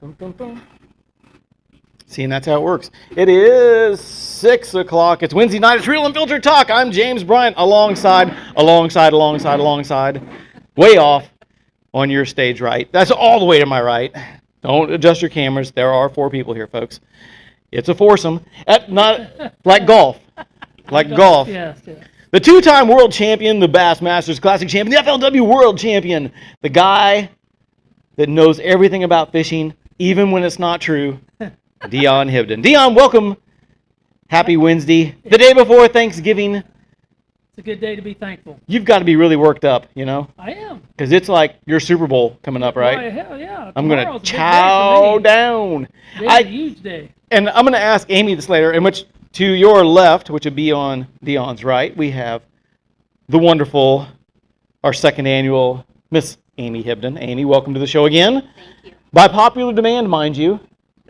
Dun, dun, dun. See, and that's how it works. It is 6 o'clock. It's Wednesday night. It's Real Unfiltered Talk. I'm James Bryant alongside, way off on your stage right. That's all the way to my right. Don't adjust your cameras. There are 4 people here, folks. It's a foursome. Not like golf. Like golf. Yes. The 2-time world champion, the Bassmasters Classic champion, the FLW world champion, the guy that knows everything about fishing, even when it's not true, Dion Hibden. Dion, welcome. Happy Wednesday. The day before Thanksgiving. It's a good day to be thankful. You've got to be really worked up, you know? I am. Because it's like your Super Bowl coming up, right? Boy, hell yeah. I'm going to Tomorrow's a big day chow for me. down. Today's a huge day. And I'm going to ask Amy this later, in which to your left, which would be on Dion's right, we have the wonderful, our second annual Miss Amy Hibden. Amy, welcome to the show again. Thank you. By popular demand, mind you.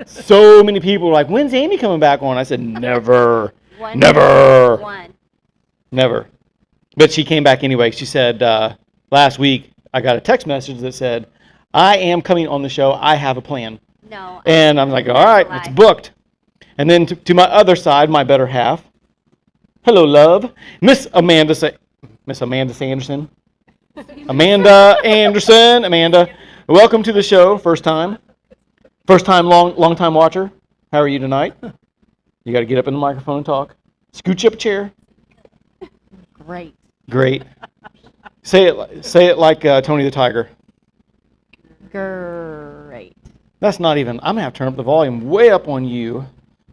So many people were like, when's Amy coming back on? I said, never. Never. Never. But she came back anyway. She said, last week, I got a text message that said, I am coming on the show. I have a plan. No. And I'm like, all right, it's booked. And then to my other side, my better half, hello, love, Miss Amanda Sanderson. Amanda Anderson. Amanda, welcome to the show. First time, long time watcher. How are you tonight? You got to get up in the microphone and talk. Scooch up a chair. Great. Say it like Tony the Tiger. Great. That's not even. I'm gonna have to turn up the volume way up on you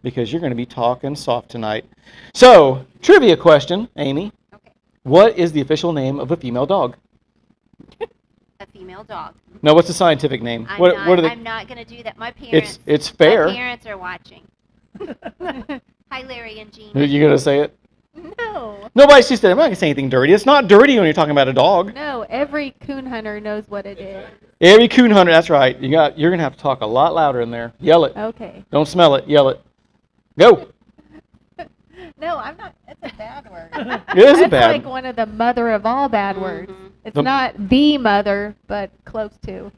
because you're gonna be talking soft tonight. So, trivia question, Amy. Okay. What is the official name of a female dog? A female dog. No, what's the scientific name? I'm What not, are they? I'm not going to do that. My parents. It's fair. My parents are watching. Hi, Larry and Jean. You gonna say it? No. Nobody's just. I'm not gonna say anything dirty. It's not dirty when you're talking about a dog. No, every coon hunter knows what it is. Every coon hunter. That's right. You're gonna have to talk a lot louder in there. Yell it. Okay. Don't smell it. Yell it. Go. No, I'm not. That's a bad word. It is a That's bad. like one of the mother of all bad words. It's The- not the mother, but close to.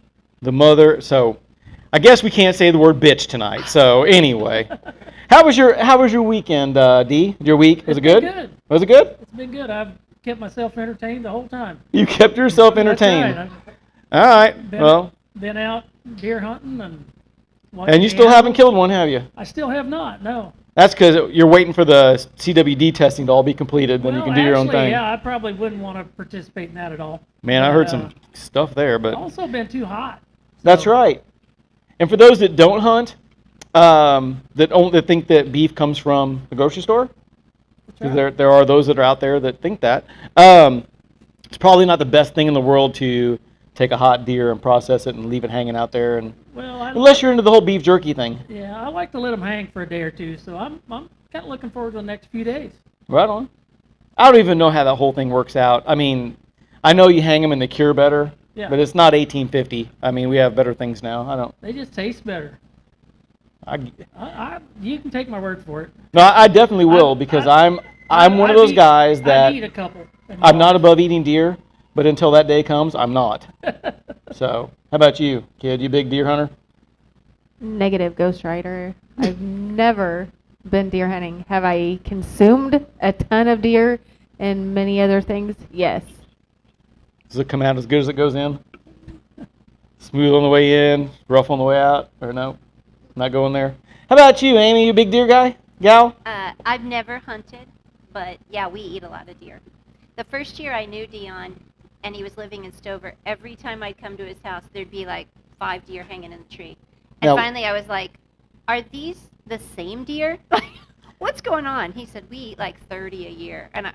The mother. So, I guess we can't say the word bitch tonight. So anyway, how was your weekend, Dee? Your week was it good? It's been good. Was it good? It's been good. I've kept myself entertained the whole time. You kept yourself That's entertained. right. All right. Been- Well, Been out deer hunting and watching and you still animals. haven't killed one, have you? I still have not, no. That's because you're waiting for the CWD testing to all be completed, then you can do your own actually, thing. Yeah, I probably wouldn't want to participate in that at all. Man, I But, heard some stuff there, It's but also been too hot. that's So, right. And for those that don't hunt, that think that beef comes from the grocery store, that's because right. there are those that are out there that think that. It's probably not the best thing in the world to take a hot deer and process it and leave it hanging out there, and Well, unless you're into the whole beef jerky thing. yeah, I like to let them hang for a day or two, so I'm kind of looking forward to the next few days. Right on. I don't even know how that whole thing works out. I mean, I know you hang them and they cure better, Yeah. but it's not 1850. I mean, we have better things now. I don't. They just taste better. You can take my word for it. No, I definitely will because I'm one of those guys I that eat a couple. in I'm my not life. above eating deer, but until that day comes, I'm not. So, how about you, kid? You big deer hunter? Negative Ghost Rider. I've never been deer hunting. Have I consumed a ton of deer and many other things? Yes. Does it come out as good as it goes in? Smooth on the way in, rough on the way out, or no? Not going there. How about you, Amy? You a big deer guy? Gal? I've never hunted, but yeah, we eat a lot of deer. The first year I knew Dion, and he was living in Stover, every time I'd come to his house, there'd be like 5 deer hanging in the tree. And Now- finally I was like, are these the same deer? What's going on? He said, we eat like 30 a year. And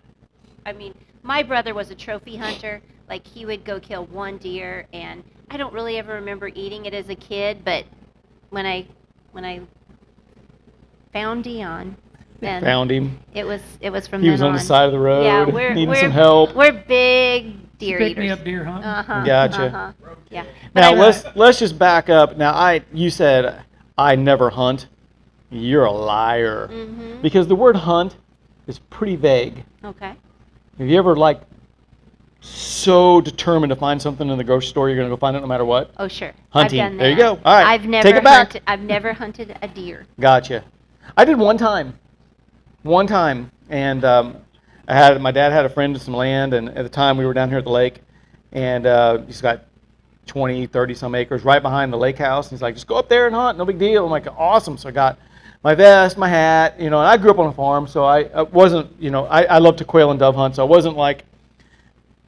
I mean, my brother was a trophy hunter. Like, he would go kill 1 deer, and I don't really ever remember eating it as a kid, but when I found Dion, then Found him. it was from He then was on the on. side of the road, Yeah, needing some help. We're big deer Pick me eaters. up deer hunting. Uh-huh. Gotcha. Uh-huh. Yeah. But Now I- let's just back up. Now you said I never hunt. You're a liar. Mhm. Because the word hunt is pretty vague. Okay. Have you ever so determined to find something in the grocery store, you're going to go find it no matter what? Oh, sure. Hunting. I've done that. There you go. All right. I've never Take it back. I've never hunted a deer. Gotcha. I did one time, and my dad had a friend with some land, and at the time we were down here at the lake, and he's got 20, 30 some acres right behind the lake house. And he's like, just go up there and hunt, no big deal. I'm like, awesome. So I got my vest, my hat, and I grew up on a farm, so I wasn't, I love to quail and dove hunt, so I wasn't like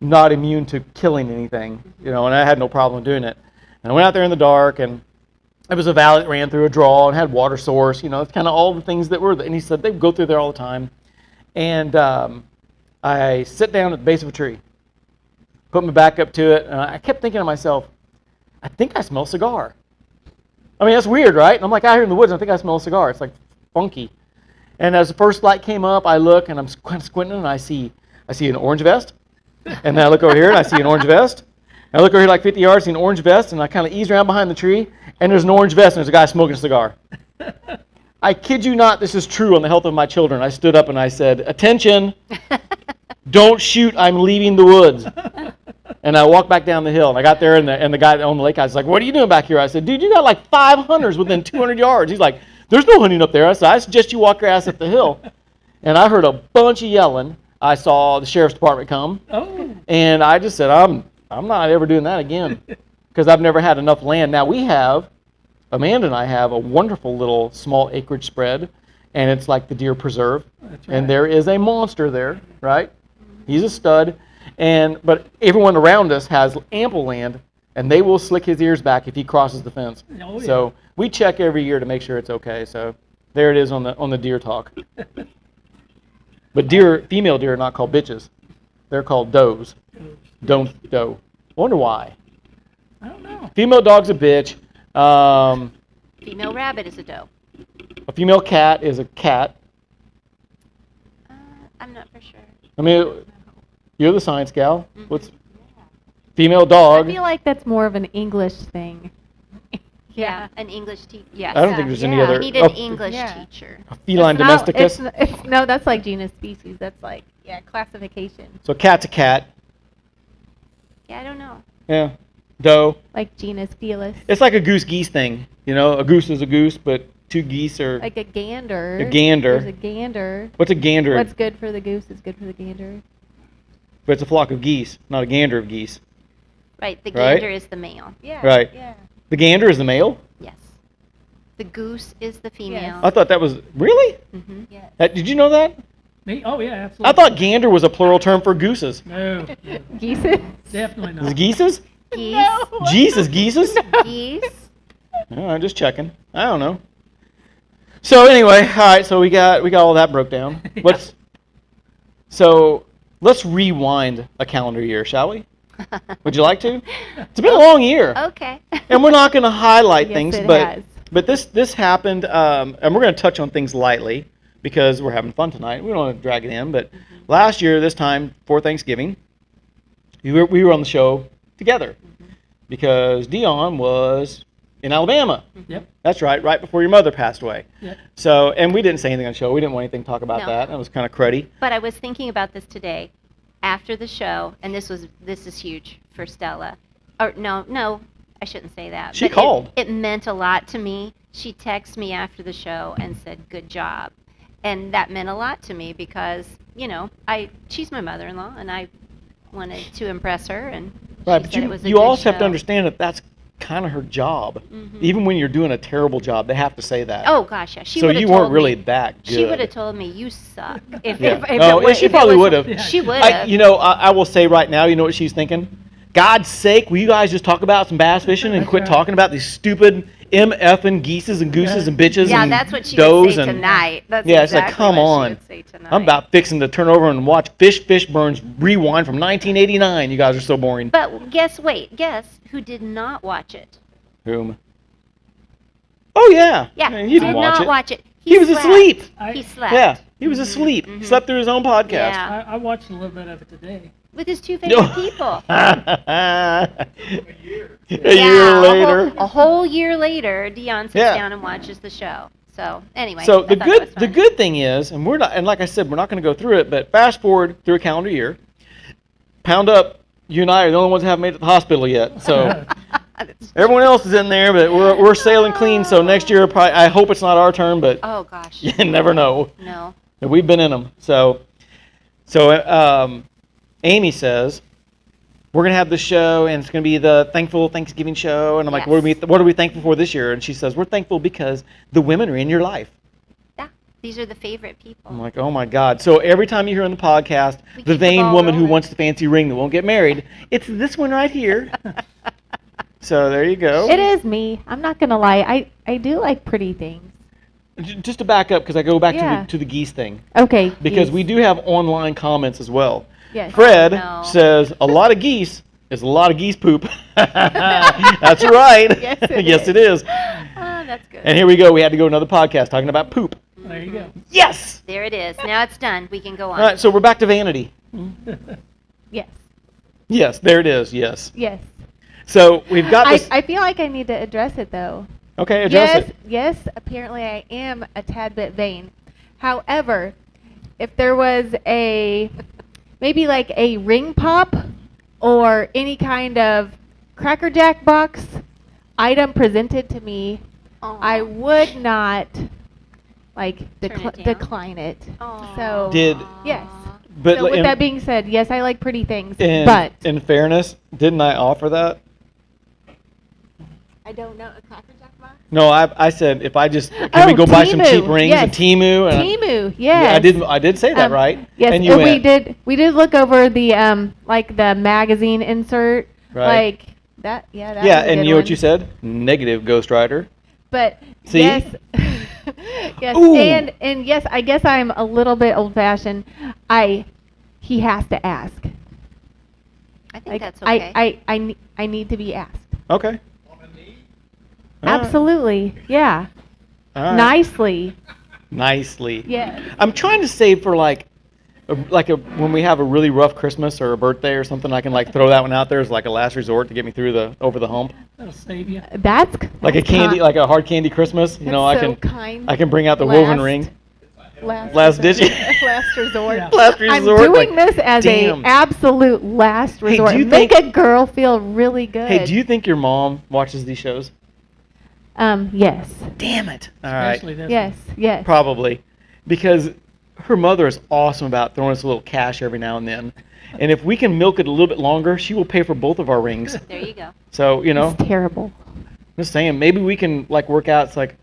not immune to killing anything, and I had no problem doing it. And I went out there in the dark, and it was a valley that ran through a draw and had water source, it's kind of all the things that were, and he said they go through there all the time. And I sit down at the base of a tree, put my back up to it, and I kept thinking to myself, I think I smell a cigar. I mean, that's weird, right? And I'm like out here in the woods, and I think I smell a cigar. It's like funky. And as the first light came up, I look, and I'm kind of squinting, and I see an orange vest. And then I look over here, and I see an orange vest. And I look over here like 50 yards, see an orange vest, and I kind of ease around behind the tree, and there's an orange vest, and there's a guy smoking a cigar. I kid you not, this is true on the health of my children. I stood up and I said, attention, don't shoot, I'm leaving the woods. And I walked back down the hill, and I got there, and the guy on the lake house was like, what are you doing back here? I said, dude, you got like 5 hunters within 200 yards. He's like, there's no hunting up there. I said, I suggest you walk your ass up the hill. And I heard a bunch of yelling. I saw the sheriff's department come, and I just said, I'm not ever doing that again, because I've never had enough land. Now Amanda and I have a wonderful little small acreage spread, and it's like the deer preserve. That's right. And there is a monster there, right? He's a stud, but everyone around us has ample land, and they will slick his ears back if he crosses the fence. Oh, yeah. So we check every year to make sure it's okay. So there it is on the deer talk. But female deer are not called bitches. They're called does. Doe. I wonder why. I don't know. Female dog's a bitch. Female rabbit is a doe. A female cat is a cat. I'm not for sure. I mean, you're the science gal. Mhm. What's female I dog? feel like that's more of an English thing. Yeah, an English teacher. Yes. I don't think there's any Yeah. other. We need an English Yeah. teacher. A feline It's not- domesticus. no, that's like genus species. That's like, classification. So cat's a cat. Yeah, I don't know. Yeah. Doe. Like genus Felis. It's like a goose-geese thing. A goose is a goose, but two geese are. Like a gander. A gander. There's a gander. What's a gander? What's good for the goose is good for the gander. But it's a flock of geese, not a gander of geese. Right, the Right? gander is the male. Yeah. Right. Yeah. The gander is the male? Yes. The goose is the female. I thought that was. Really? Mm-hmm. Yes. Did you know that? Me? Oh, yeah, absolutely. I thought gander was a plural term for gooses. No, Geese. definitely Is it not. geeses? Geese. Jesus, geeses? Geese. Oh, I'm just checking. I don't know. So anyway, all right. So we got all that broke down. Yeah. Let's rewind a calendar year, shall we? Would you like to? It's been a long year, Okay. and we're not going to highlight Yes, things, it but has. but this happened, and we're going to touch on things lightly because we're having fun tonight. We don't want to drag it in, but last year, this time for Thanksgiving, we were on the show together because Dion was in Alabama. Yep. That's right before your mother passed away. Yep. So, and we didn't say anything on the show. We didn't want anything to talk about No. that. That was kind of cruddy. But I was thinking about this today after the show, and this is huge for Stella. Or no, I shouldn't say that. She but called. It meant a lot to me. She texted me after the show and said, "Good job," and that meant a lot to me because she's my mother-in-law, and I wanted to impress her, and Right, she but said it was a you good also have to show. understand that that's kind of her job. Mhm. Even when you're doing a terrible job, they have to say that. Oh gosh, yeah. She so would've you weren't told really me, that good. She would have told me you suck. If Yeah. if Oh, it yeah, was, she if it probably was- would have. Yeah. She would I have. will say right now, you know what she's thinking? God's sake, will you guys just talk about some bass fishing and That's quit right. talking about these stupid MFing geeses and gooses and bitches Yeah, and that's what she does would say and tonight. That's yeah, it's like, exactly come what on. She would say tonight. I'm about fixing to turn over and watch Fishburne's Rewind from 1989. You guys are so boring. But guess who did not watch it? Whom? Oh yeah. Yeah, he didn't did watch not it. watch it. He was slept. asleep. He slept. Yeah, he was asleep. mhm. Slept through his own podcast. Yeah. I watched a little bit of it today. With his two favorite people. a year Yeah, later. A whole year later, Dion sits Yeah. down and watches the show. So anyway. So I the thought that was good fun. thing is, and we're not, and like I said, we're not going to go through it, but fast forward through a calendar year, pound up you and I are the only ones that haven't made it to the hospital yet. So everyone else is in there, but we're sailing clean. So next year, probably, I hope it's not our turn, but Oh gosh. you never know. No. We've been in them. So Amy says, we're going to have this show, and it's going to be the Thankful Thanksgiving show. And I'm like, Yes. what are we thankful for this year? And she says, we're thankful because the women are in your life. Yeah. These are the favorite people. I'm like, oh my God. So every time you hear on the podcast, We the keep the vain ball woman who rolling. wants the fancy ring that won't get married, it's this one right here. So there you go. It is me. I'm not gonna lie. I do like pretty things. Just to back up, because I go back Yeah. to the geese thing, Okay. because geese. we do have online comments as well. Yes. Fred No. says, a lot of geese is a lot of geese poop. That's right. Yes, it Yes, is. it is. Oh, that's good. And here we go. We had to go another podcast talking about poop. There you go. Yes! There it is. Now it's done. We can go on. All right, so we're back to vanity. Yes. Yes, there it is. Yes. Yes. So we've got this. I feel like I need to address it though. Okay, address Yes, it. yes, apparently I am a tad bit vain. However, if there was maybe like a ring pop or any kind of Cracker Jack box item presented to me, Aw. I would not like Turn it down? decline it. Aw. So Did- yes. But So with in, that being said, yes, I like pretty things, in, but in fairness, didn't I offer that? I don't know a Cracker Jack box. No, I said if I just can we Oh, go buy some Temu, cheap rings yes. and Timu and Timu, yes. yeah, I did say that right. Yes, and you and went, we did look over the like the magazine insert, Right. like that. Yeah, that yeah, was a and good you know what one. you said? Negative Ghost Rider. But See? yes, yes, Ooh. and yes, I guess I'm a little bit old fashioned. He has to ask. I think Like that's okay. I need to be asked. Okay. All right. Absolutely, yeah, All right. nicely, Nicely. yeah. I'm trying to save for like when we have a really rough Christmas or a birthday or something, I can like throw that one out there as like a last resort to get me through over the hump. That'll save you. That's Like a that's candy, kind- like a hard candy Christmas. You know, that's I so can kind. I can bring out the woven Last- ring. Last ditch. last resort. Yeah. Last I'm resort. doing like, this as damn. a absolute last Hey, resort. do you Make think- a girl feel really good. Hey, do you think your mom watches these shows? Yes. Damn it. All right. Especially this Yes. Yes. Probably. Because her mother is awesome about throwing us a little cash every now and then. And if we can milk it a little bit longer, she will pay for both of our rings. There you go. So, you know, It's terrible. just saying, maybe we can like work out. It's like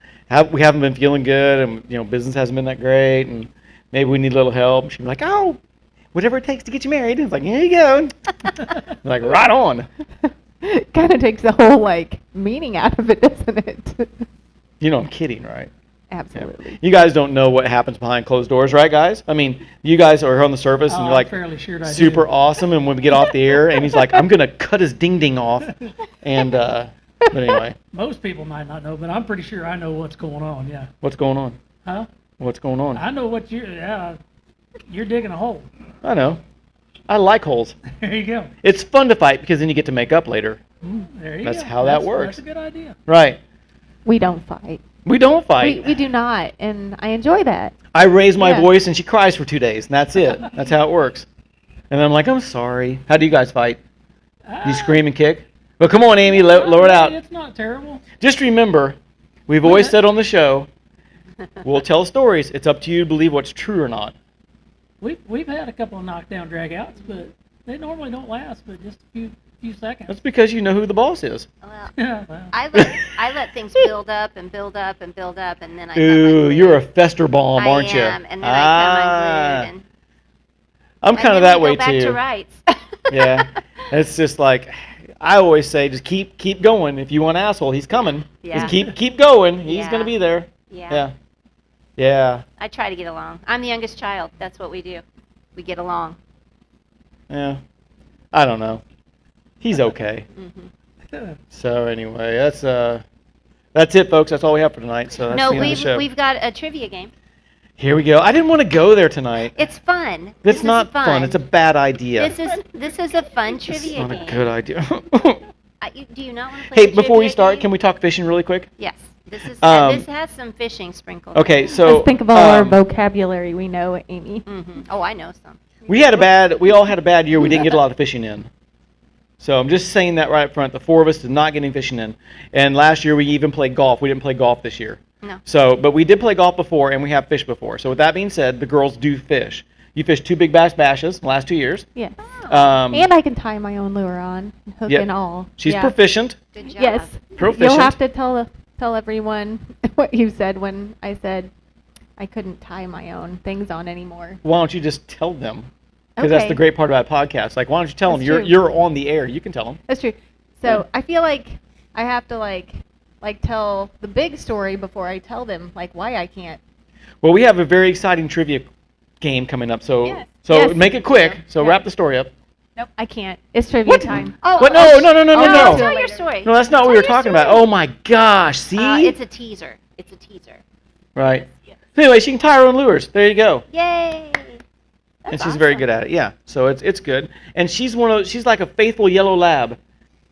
we haven't been feeling good, and you know, business hasn't been that great, and maybe we need a little help. She'd be like, "Oh, whatever it takes to get you married." And it's like, "Here you go." Like, right on. Kind of takes the whole like meaning out of it, doesn't it? You know, I'm kidding, right? Yeah. Absolutely. You guys don't know what happens behind closed doors, right, guys? I mean, you guys are on the surface, and Oh, you're I'm like fairly sure I super do. awesome, and when we get off the air, and he's like, "I'm gonna cut his ding ding off," and but anyway, Most people might not know, but I'm pretty sure I know what's going on. Yeah. what's going on? Huh? What's going on? I know what you're digging a hole. I know. I like holes. There you go. It's fun to fight because then you get to make up later. There you That's go. how that works. That's a good idea. Right. We don't fight. We don't fight. We do not, and I enjoy that. I raise my Yeah. voice and she cries for 2 days, and that's it. That's how it works. And I'm like, I'm sorry. How do you guys fight? You scream and kick? Well, come on, Amy, lower it out. It's not terrible. Just remember, we've always said on the show, we'll tell stories. It's up to you to believe what's true or not. We've had a couple of knockdown dragouts, but they normally don't last but just a few seconds. That's because you know who the boss is. Well, Yeah, well, I let things build up and build up and build up, and then I cut my Ooh, glue. you're a fester bomb, aren't you? I am, and then I cut my glue, and I'm kind of and then that we way go back too. to rights. Yeah, it's just like I always say, just keep going. If you want an asshole, he's coming. Yeah. Just keep going. He's Yeah. gonna be there. Yeah. Yeah. Yeah. I try to get along. I'm the youngest child. That's what we do. We get along. Yeah. I don't know. He's okay. Hmm. So anyway, that's it, folks. That's all we have for tonight. So that's No, the end of the show. we've got a trivia game. Here we go. I didn't want to go there tonight. It's fun. It's This is not fun. It's a bad idea. This is a fun It's trivia not game. a good idea. Do you not want to play? Hey, the before we trivia start, game? can we talk fishing really quick? Yes. This is Um, this has some fishing sprinkled. Okay, so Let's think of all our vocabulary we know, Amy. Hmm. Oh, I know some. we all had a bad year. We didn't get a lot of fishing in. So I'm just saying that right up front. The four of us did not get any fishing in. And last year we even played golf. We didn't play golf this year. No. So, but we did play golf before, and we have fished before. So with that being said, the girls do fish. You fished 2 big bass bashes in the last 2 years. Yes. Um, And I can tie my own lure on, hook Yep. and all. she's Yeah. proficient. Good job. Yes. Proficient. You'll have to tell everyone what you said when I said I couldn't tie my own things on anymore. Why don't you just tell them? Because that's Okay. the great part about podcasts. Like, why don't you tell them? That's true. You're on the air. You can tell them. That's true. So I feel like I have to like tell the big story before I tell them like why I can't. Well, we have a very exciting trivia game coming up. So Yes. Yes. make it quick. So Yeah. wrap the story up. Nope, I can't. It's trivia What? time. Oh, What? No, no, no, no, no, no, no. Tell your story. No, that's not what we were talking about. Oh my gosh! See? It's a teaser. It's a teaser. Right. So anyway, she can tie her own lures. There you go. Yay! And she's very good at it. Yeah. So it's good. And she's she's like a faithful yellow lab.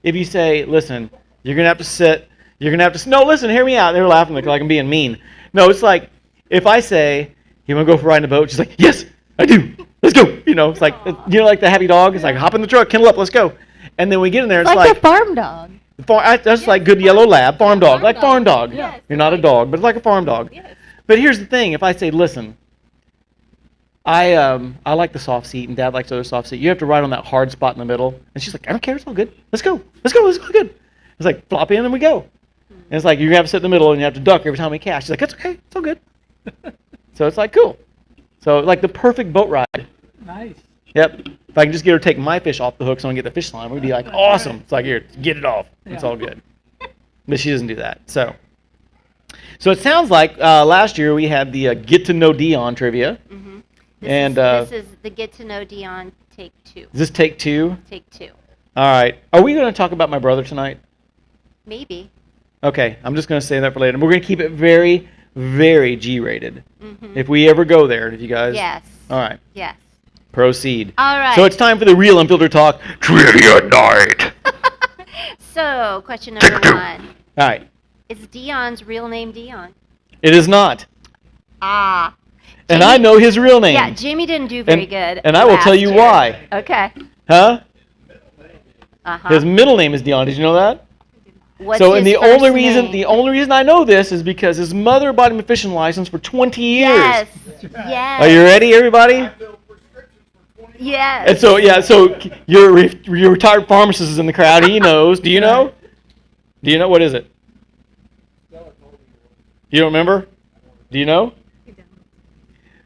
If you say, listen, you're gonna have to sit. You're gonna have to. No, listen, hear me out. They're laughing like I'm being mean. No, it's like if I say, you want to go for a ride in a boat? She's like, yes, I do. Let's go. You know, it's like like the happy dog. It's like hop in the truck, kennel up, let's go. And then we get in there. It's Like like a farm dog. that's like good yellow lab, farm dog, like farm dog. Yes. You're not a dog, but it's like a farm dog. Yes. But here's the thing: if I say, listen, I like the soft seat, and Dad likes the other soft seat. You have to ride on that hard spot in the middle, and she's like, I don't care, it's all good. Let's go, let's go, it's all good. It's like flop in and we go. And it's like you're gonna have to sit in the middle and you have to duck every time we cast. She's like, it's okay, it's all good. So it's like cool. So like the perfect boat ride. Nice. Yep. If I can just get her to take my fish off the hook so I can get the fish line, we'd be like, awesome. It's like, here, get it off. It's Yeah. all good. But she doesn't do that. So it sounds like last year we had the Get to Know Dion trivia. Mm-hmm. And, this is the Get to Know Dion take 2. Is this take 2? Take 2. All right. Are we going to talk about my brother tonight? Maybe. Okay. I'm just going to say that for later. We're going to keep it very, very G-rated. Mm-hmm. If we ever go there, if you guys. Yes. All right. Yes. Proceed. All right. So it's time for the real Unfiltered Talk Trivia Night. So, question number 1. All right. Is Dion's real name Dion? It is not. Ah. And I know his real name. Yeah, Jimmy didn't do very And- good. and I will tell last you year. why. Okay. Huh? Uh-huh. His middle name is Dion. Did you know that? What's So, and his the only first name? reason I know this is because his mother bought him a fishing license for 20 years. Yes. Yes. Are you ready, everybody? Yes. And so, yeah, so your retired pharmacist is in the crowd. He knows. Do you know? Do you know? What is it? You don't remember? Do you know?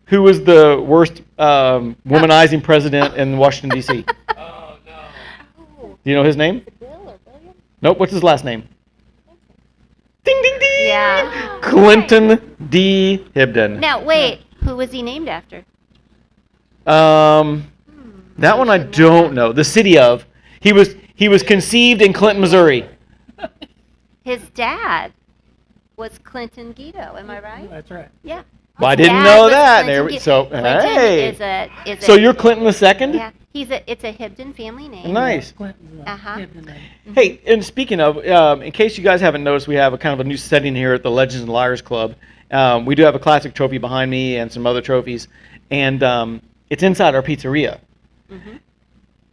Who was the worst womanizing president in Washington, D.C.? Oh, no. Do you know his name? Nope. What's his last name? Ding, ding, ding. Yeah. Clinton D. Hibden. Now, wait. Who was he named after? That one I don't know. The city of. He was conceived in Clinton, Missouri. His dad was Clinton Guido. Am I right? That's right. Yeah. Well, I His didn't dad know was that. Clinton There we- Guido. so, Clinton hey. is a So you're Clinton the second? Yeah. It's a Hibden family name. Nice. Clinton's Uh-huh. Hibden name. Hey, and speaking of, in case you guys haven't noticed, we have a kind of a new setting here at the Legends and Liars Club. We do have a classic trophy behind me and some other trophies, and it's inside our pizzeria. Mhm.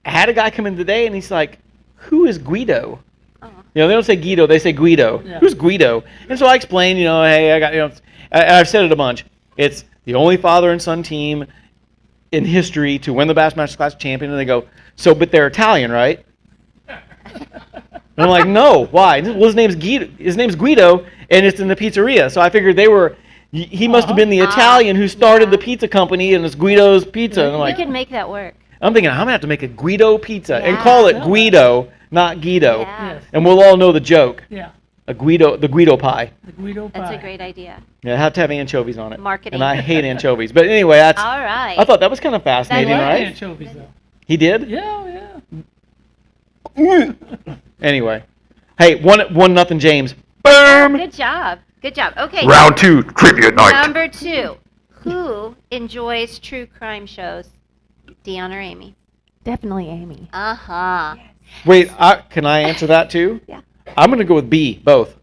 I had a guy come in today, and he's like, "Who is Guido?" Oh. You know, they don't say Guido, they say Guido. Yeah. Who's Guido? And so I explained, hey, I got, I've said it a bunch. It's the only father and son team in history to win the Bassmasters Classic champion. And they go, so, but they're Italian, right? And I'm like, no, why? Well, his name's Guido, and it's in the pizzeria. So I figured he must have been the Italian who started the pizza company, and it's Guido's Pizza. And I'm We like, could make that work. I'm thinking, I'm going to have to make a Guido pizza and Yeah. call it Guido, not Guido. Yeah. Yes. And we'll all know the joke. Yeah. The Guido pie. The Guido pie. That's a great idea. Yeah, it had to have anchovies on it. Marketing. And I hate anchovies. But anyway, that's. All right. I thought that was kind of I fascinating, like right? anchovies though. He did. Yeah, yeah. Anyway, hey, 1-0 James. Boom. Good job. Good job. Okay. Round 2, trivia night. Number 2. Who enjoys true crime shows? Dion or Amy? Definitely Amy. Uh-huh. Wait, can I answer that too? Yeah. I'm gonna go with B. Both.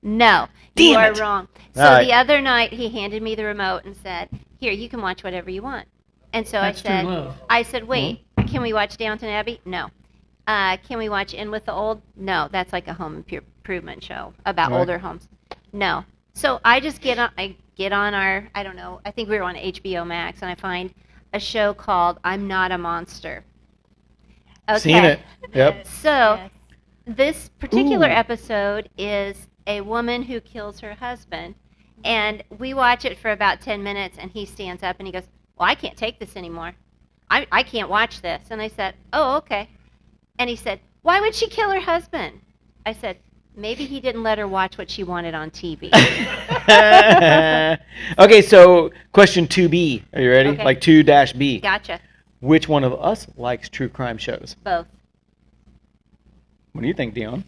No. You Damn are it. wrong. So All right. the other night he handed me the remote and said, "Here, you can watch whatever you want." And so That's true I said, love. wait, can we watch Downton Abbey? No. Can we watch In with the Old? No, that's like a home improvement show about Right. older homes. No. So I just get on our, I don't know, I think we were on HBO Max, and I find a show called I'm Not a Monster. Okay. Seen it. Yep. So Yes. this particular Ooh. episode is a woman who kills her husband, and we watch it for about 10 minutes, and he stands up and he goes, well, I can't take this anymore. I can't watch this. And I said, oh, okay. And he said, why would she kill her husband? I said, maybe he didn't let her watch what she wanted on TV. Okay, so question 2B. Are you ready? Okay. Like 2-B. Gotcha. Which one of us likes true crime shows? Both. What do you think, Dion?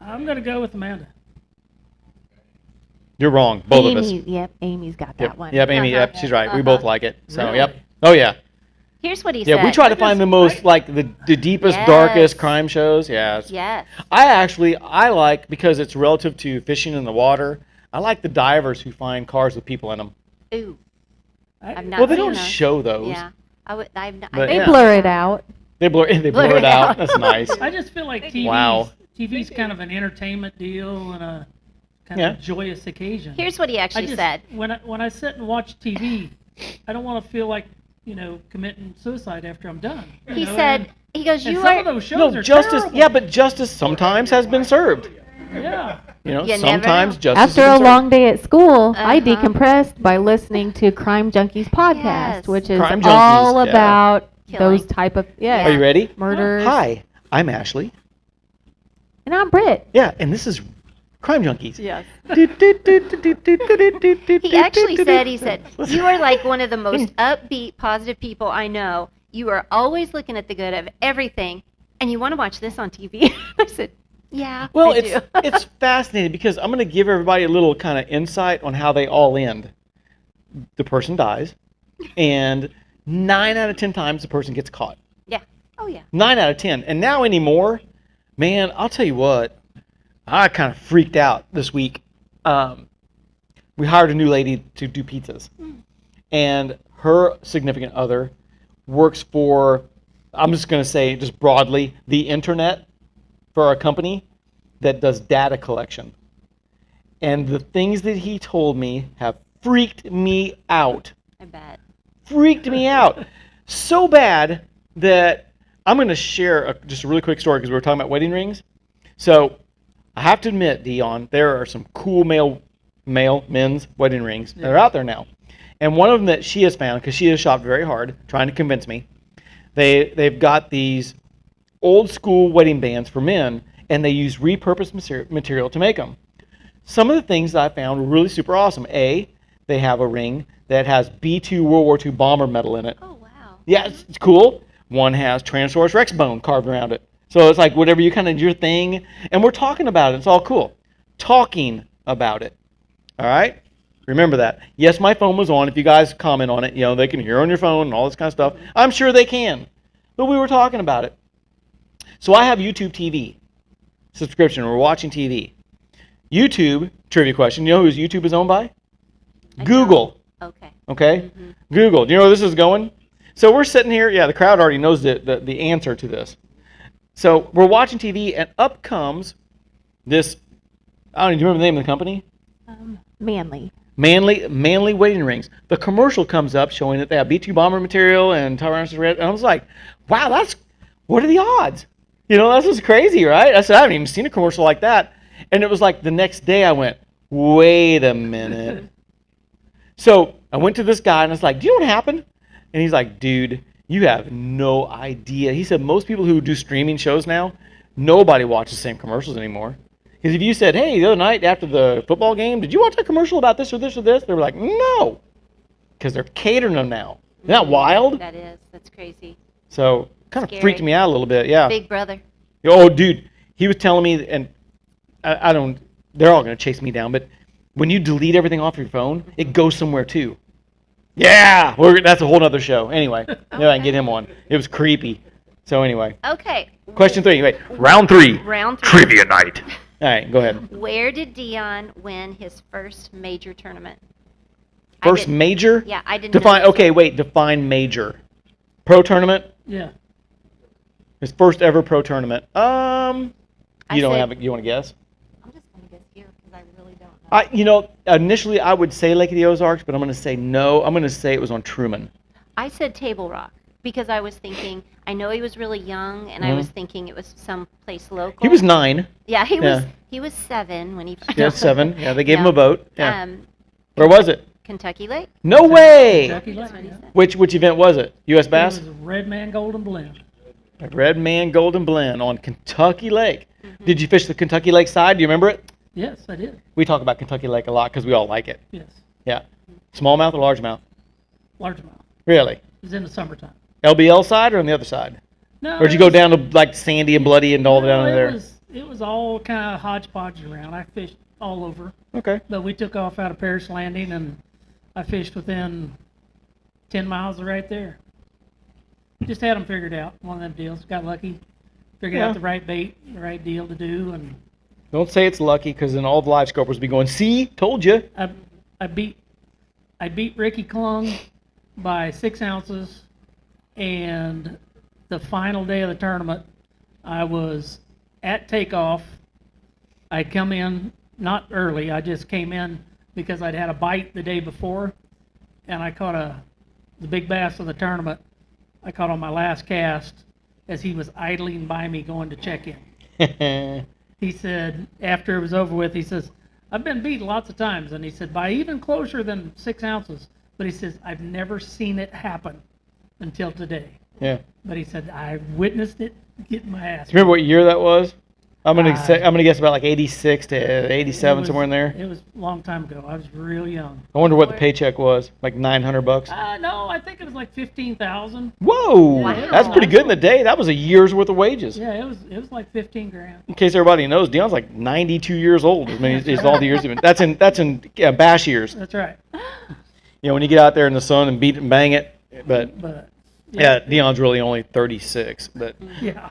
I'm gonna go with Amanda. You're wrong. Both of us. Amy, yep, Amy's got Yep. that one. Yep, Amy. Uh-huh. Yep, she's right. We Uh-huh. both like it. So, Really? yep. Oh yeah. Here's what he Yeah, said. we try to I find the just- most like the deepest, Yes. darkest crime shows. Yeah. Yes. I like because it's relative to fishing in the water. I like the divers who find cars with people in them. Ooh. I've not Well, they seen don't those. show those. Yeah. I've not, But They yeah. blur it out. They blur it out. That's nice. I just feel like Wow. TV's kind of an entertainment deal and a kind Yeah. of joyous occasion. Here's what he I actually just, said. when I sit and watch TV, I don't want to feel like committing suicide after I'm done. He said, he goes, and you some are, of those shows No, are justice. terrible. Yeah, but justice sometimes has been served. Yeah. You know, You never sometimes know. justice After has a been long day at school, I Uh-huh. decompressed by listening to Crime Junkies podcast, Yes. which is Crime all Junkies, yeah. about Killing. those type of served. Are you Yeah. ready? murders. Hi, I'm Ashley. And I'm Britt. Yeah, and this is Crime Junkies. Yes. he actually said, you are like one of the most upbeat, positive people I know. You are always looking at the good of everything, and you want to watch this on TV. I said, yeah, Well, I do. it's fascinating because I'm going to give everybody a little kind of insight on how they all end. The person dies, and 9 out of 10 times the person gets caught. Yeah. Oh, yeah. 9 out of 10. And now anymore, man, I'll tell you what, I kind of freaked out this week. We hired a new lady to do pizzas, and her significant other works for, I'm just going to say just broadly, the internet for a company that does data collection. And the things that he told me have freaked me out. I bet. Freaked me out. So bad that I'm going to share just a really quick story because we were talking about wedding rings. So I have to admit, Dion, there are some cool men's wedding rings that are out there now. And one of them that she has found, because she has shopped very hard trying to convince me, they've got these old school wedding bands for men, and they use repurposed material to make them. Some of the things that I found were really super awesome. They have a ring that has B-2 World War II bomber metal in it. Oh, wow. Yeah, it's cool. One has Tyrannosaurus Rex bone carved around it. So it's like whatever you kind of your thing. And we're talking about it. It's all cool. Talking about it. All right? Remember that. Yes, my phone was on. If you guys comment on it, they can hear on your phone and all this kind of stuff. I'm sure they can. But we were talking about it. So I have YouTube TV subscription. We're watching TV. YouTube, trivia question. You know who YouTube is owned by? I Google. don't. Okay. Okay? Google. Do you know where this is going? So we're sitting here. Yeah, the crowd already knows the answer to this. So we're watching TV, and up comes this, I don't know, do you remember the name of the company? Manly. Manly wedding rings. The commercial comes up showing that they have B-2 bomber material and Tyrannosaurus Rex. And I was like, wow, what are the odds? That's just crazy, right? I said, I haven't even seen a commercial like that. And it was like the next day I went, wait a minute. So I went to this guy and I was like, do you know what happened? And he's like, dude, you have no idea. He said most people who do streaming shows now, nobody watches the same commercials anymore. Because if you said, hey, the other night after the football game, did you watch a commercial about this or this or this? They were like, no. Because they're catering them now. Isn't that wild? That's crazy. So kind of Scary. freaked me out a little bit, yeah. Big brother. Oh, dude, he was telling me, and I don't, they're all going to chase me down, but when you delete everything off your phone, it goes somewhere too. Yeah, that's a whole other show. Anyway, I can get him on. It was creepy. So anyway, Okay. question 3. Wait, Round 3. Round 3. Trivia night. all right, go ahead. Where did Dion win his first major tournament? I First didn't- major? Yeah, I didn't Define. know this Okay, wait. Define major. Pro tournament. Yeah. His first ever pro tournament. I You don't said- have it. You want to guess? I'm just gonna guess here because I really don't know. Initially I would say Lake of the Ozarks, but I'm going to say no. I'm going to say it was on Truman. I said Table Rock because I was thinking, I know he was really young, and I was thinking it was someplace local. Mm-hmm. He was 9. Yeah, he Yeah. was 7 when he. Yeah, 7. Yeah, they gave him No. a boat. Yeah. Where Where was it? Kentucky Lake. No way. Kentucky Lake, That's what he yeah. said. Which event was it? U.S. Bass? It was a Red Man Golden Blend. Red Man Golden Blend on Kentucky Lake. Mm-hmm. Did you fish the Kentucky Lake side? Do you remember it? Yes, I did. We talk about Kentucky Lake a lot because we all like it. Yes, Yeah. Smallmouth or largemouth? largemouth. Really? It was in the summertime. LBL side or on the other side? No, Or did you it go was- down to like Sandy and Bloody and all no, down it there? It was all kind of hodgepodge around. I fished all over, Okay. but we took off out of Paris Landing, and I fished within 10 miles of right there. Just had them figured out. One of them deals. Got lucky. Figured Yeah. out the right bait, the right deal to do, and Don't say it's lucky because then all the live scopers will be going, see, told you. I beat Ricky Klung by 6 ounces, and the final day of the tournament, I was at takeoff. I'd come in not early. I just came in because I'd had a bite the day before, and I caught the big bass of the tournament. I caught on my last cast as he was idling by me going to check in. He said, after it was over with, he says, I've been beat lots of times. And he said, by even closer than 6 ounces. But he says, I've never seen it happen until today. Yeah. But he said, I witnessed it getting my ass. Do you remember what year that was? I'm gonna Uh, say, I'm gonna guess about like 86 to 87, somewhere in there. It was a long time ago. I was real young. I wonder what the paycheck was, like $900. No, I think it was like 15,000. Whoa, Wow. that's pretty good in the day. That was a year's worth of wages. Yeah, it was like 15 grand. In case everybody knows, Dion's like 92 years old. I mean, he's all the years even. That's in bash years. That's right. You know, when you get out there in the sun and beat it and bang it. But But yeah, Dion's really only 36. But yeah.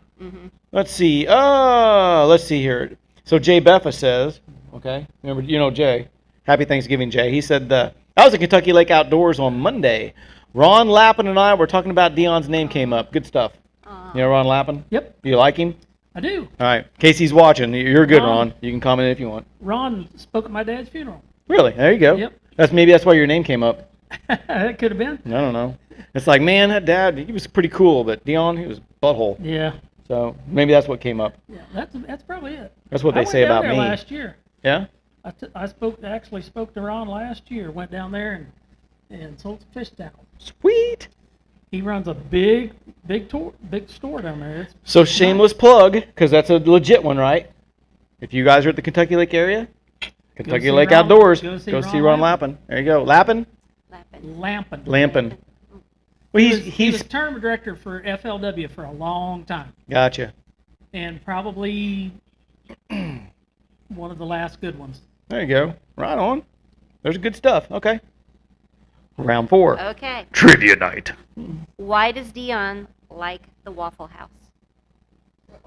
let's see. Let's see here. So Jay Beffa says, okay, remember, you know Jay. Happy Thanksgiving, Jay. He said, I was at Kentucky Lake Outdoors on Monday. Ron Lappin and I were talking about Dion's name came up. Good stuff. You know Ron Lappin? Yep, Do you like him? I do. All right. Casey's watching. You're good, Ron. Ron. You can comment if you want. Ron spoke at my dad's funeral. Really? There you go. Yep. That's why your name came up. That could have been. I don't know. It's like, man, that dad, he was pretty cool, but Dion, he was butthole. Yeah. So maybe that's what came up. Yeah, that's probably it. That's what I they went say down about there me. last year. Yeah? I actually spoke to Ron last year. Went down there and sold some fish down. Sweet. He runs a big store down there. It's So shameless plug, because that's a legit one, right? If you guys are at the Kentucky Lake area, Kentucky see Lake Ron- Outdoors, go see go Ron see Ron Lappin. Lappin. There you go. Lappin? Lappin. Lampin. Lampin. Well, He was he's tournament director for FLW for a long time, gotcha. and probably one of the last good ones. There you go. Right on. There's good stuff. Okay. Round 4. Okay. Trivia night. Why does Dion like the Waffle House?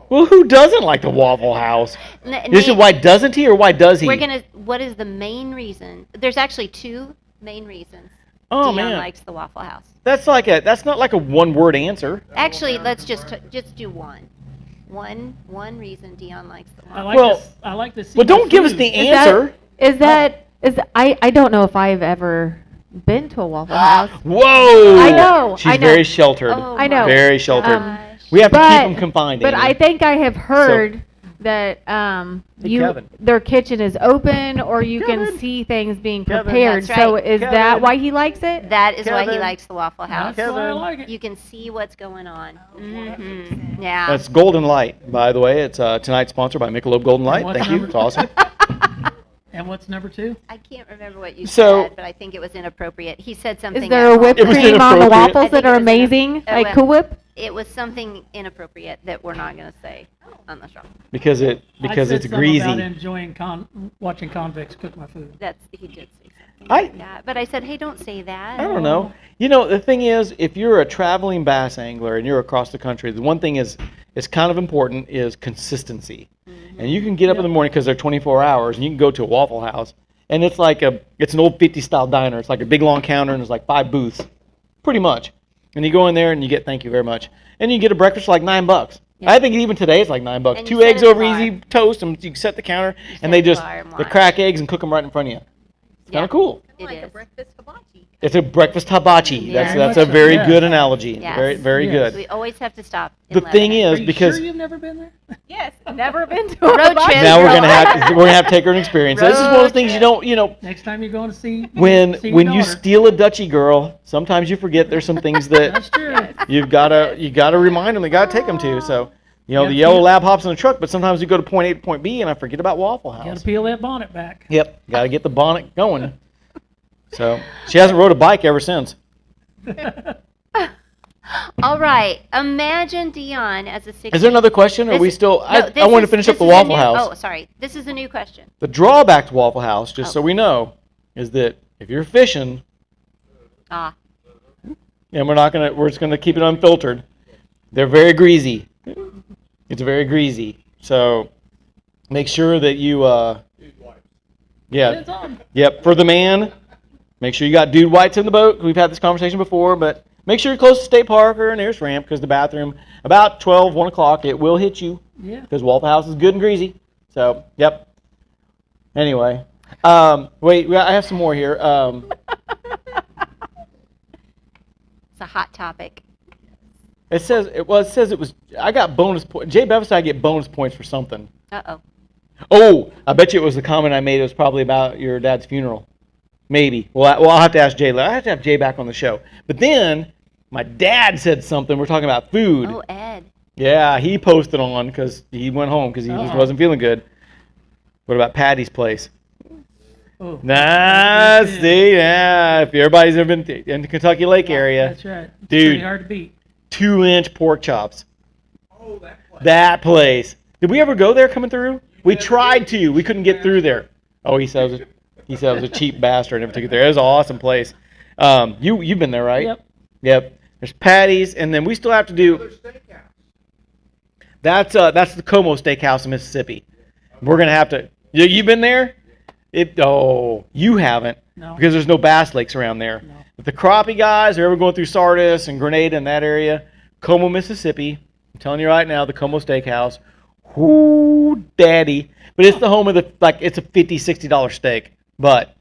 Well, who doesn't like the Waffle House? This is Nate, why doesn't he or why does he? What is the main reason? There's actually 2 main reasons Oh Dion man, likes the Waffle House. that's not like a one-word answer. Actually, let's just do one. One reason Dion likes the Waffle House. I like to see. Well, the don't give us food. the answer. I don't know if I've ever been to a Waffle House. Whoa! I know, She's I know. very sheltered. Oh I know. my Very sheltered. gosh. We have to keep But- them confined. But Amy. I think I have heard that Hey, Kevin. their kitchen is open or you Kevin. can see things being Kevin. prepared. That's So right. is Kevin. that why he likes it? That is why he Kevin. likes the Waffle House. That's why I Kevin. like it. You can see what's going on. Yeah. That's Golden Light, by the way. It's tonight's sponsored by Michelob Golden Light. what Thank you. number? It's awesome. And what's number 2? I can't remember what you So- said, but I think it was inappropriate. He said something. Is there a at whipped It was cream on the inappropriate. waffles I think that are it was amazing? oh, Like well. Cool Whip? It was something inappropriate that we're not going to say on the show. because I it's said something greasy. About enjoying watching convicts cook my food. He did say something I- like that. But I said, hey, don't say that. I don't know. You know, the thing is, if you're a traveling bass angler and you're across the country, the one thing is kind of important is consistency. And you can get up in the morning because they're 24 hours, and you can go to a Waffle House, and it's an old 50 style diner. It's like a big long counter, and there's like 5 booths, pretty much. And you go in there and you get thank you very much, and you get a breakfast for like $9. Yeah. I think even today it's like $9. And you 2 set eggs it in over the bar. easy toast, and you set the counter, set and they it in the just bar and they watch. crack eggs and cook them right in front of you. It's kind Yeah. of cool. It like a is. breakfast hibachi. It's a breakfast hibachi. Yeah. That's Very a much so, very yeah. good analogy. Yes. Very very Yes. good. We always have to stop. in The thing Lebanon. Are is you because sure you've never been there? Yes, never been to Road a hibachi. trip. now we're Road gonna have to take her an experience. So this is one of those things you don't Next time you're going to see when see your when you daughter. steal a Dutchie girl, sometimes you forget there's some things that That's true. you gotta remind them. You gotta take them to. So the Yep. yellow lab hops in the truck, but sometimes we go to point A to point B, and I forget about Waffle Got to House. peel that bonnet back. Yep, gotta get the bonnet going. So she hasn't rode a bike ever since. All right. Imagine Dion as a 16. Is there another question? Or are we still? I want to finish up the Waffle House. Oh, sorry. This is a new question. The drawback to Waffle House, just Oh. so we know, is that if you're fishing, Ah. and we're just gonna keep it unfiltered. They're very greasy. It's very greasy. So make sure that you, yeah, It's on. yep. For the man, make sure you got dude whites in the boat. We've had this conversation before, but make sure you're close to State Park or nearest ramp because the bathroom about 12, 1 o'clock, it will hit you Yeah. because Waffle House is good and greasy. So, yep. Anyway, wait, I have some more here. It's a hot topic. It says it was. I got bonus points. Jay Bevis, I get bonus points for something. Uh-oh. Oh, I bet you it was the comment I made. It was probably about your dad's funeral. Maybe. Well, I'll have to ask Jay. I have to have Jay back on the show. But then my dad said something. We're talking about food. Oh, Ed. Yeah, he posted on because he went home because he just Oh. wasn't feeling good. What about Patty's place? Oh, Nah, that's good. see, yeah. If everybody's ever been in the Kentucky Lake area, That's right. It's Dude. pretty hard to beat. 2-inch pork chops. Oh, that place. That place. Did we ever go there coming through? We tried to. We couldn't get through there. Oh, he said it was a cheap bastard. Never took it there. It was an awesome place. You've been there, right? Yep. Yep. There's Patty's, and then we still have to do. Another steakhouse. That's the Como Steakhouse in Mississippi. We're gonna have to. You've been there? You haven't No. because there's no bass lakes around there. No. If the crappie guys are ever going through Sardis and Grenada in that area, Como, Mississippi. I'm telling you right now, the Como Steakhouse. Whoo, daddy. But it's the home of it's a $50, $60 steak, but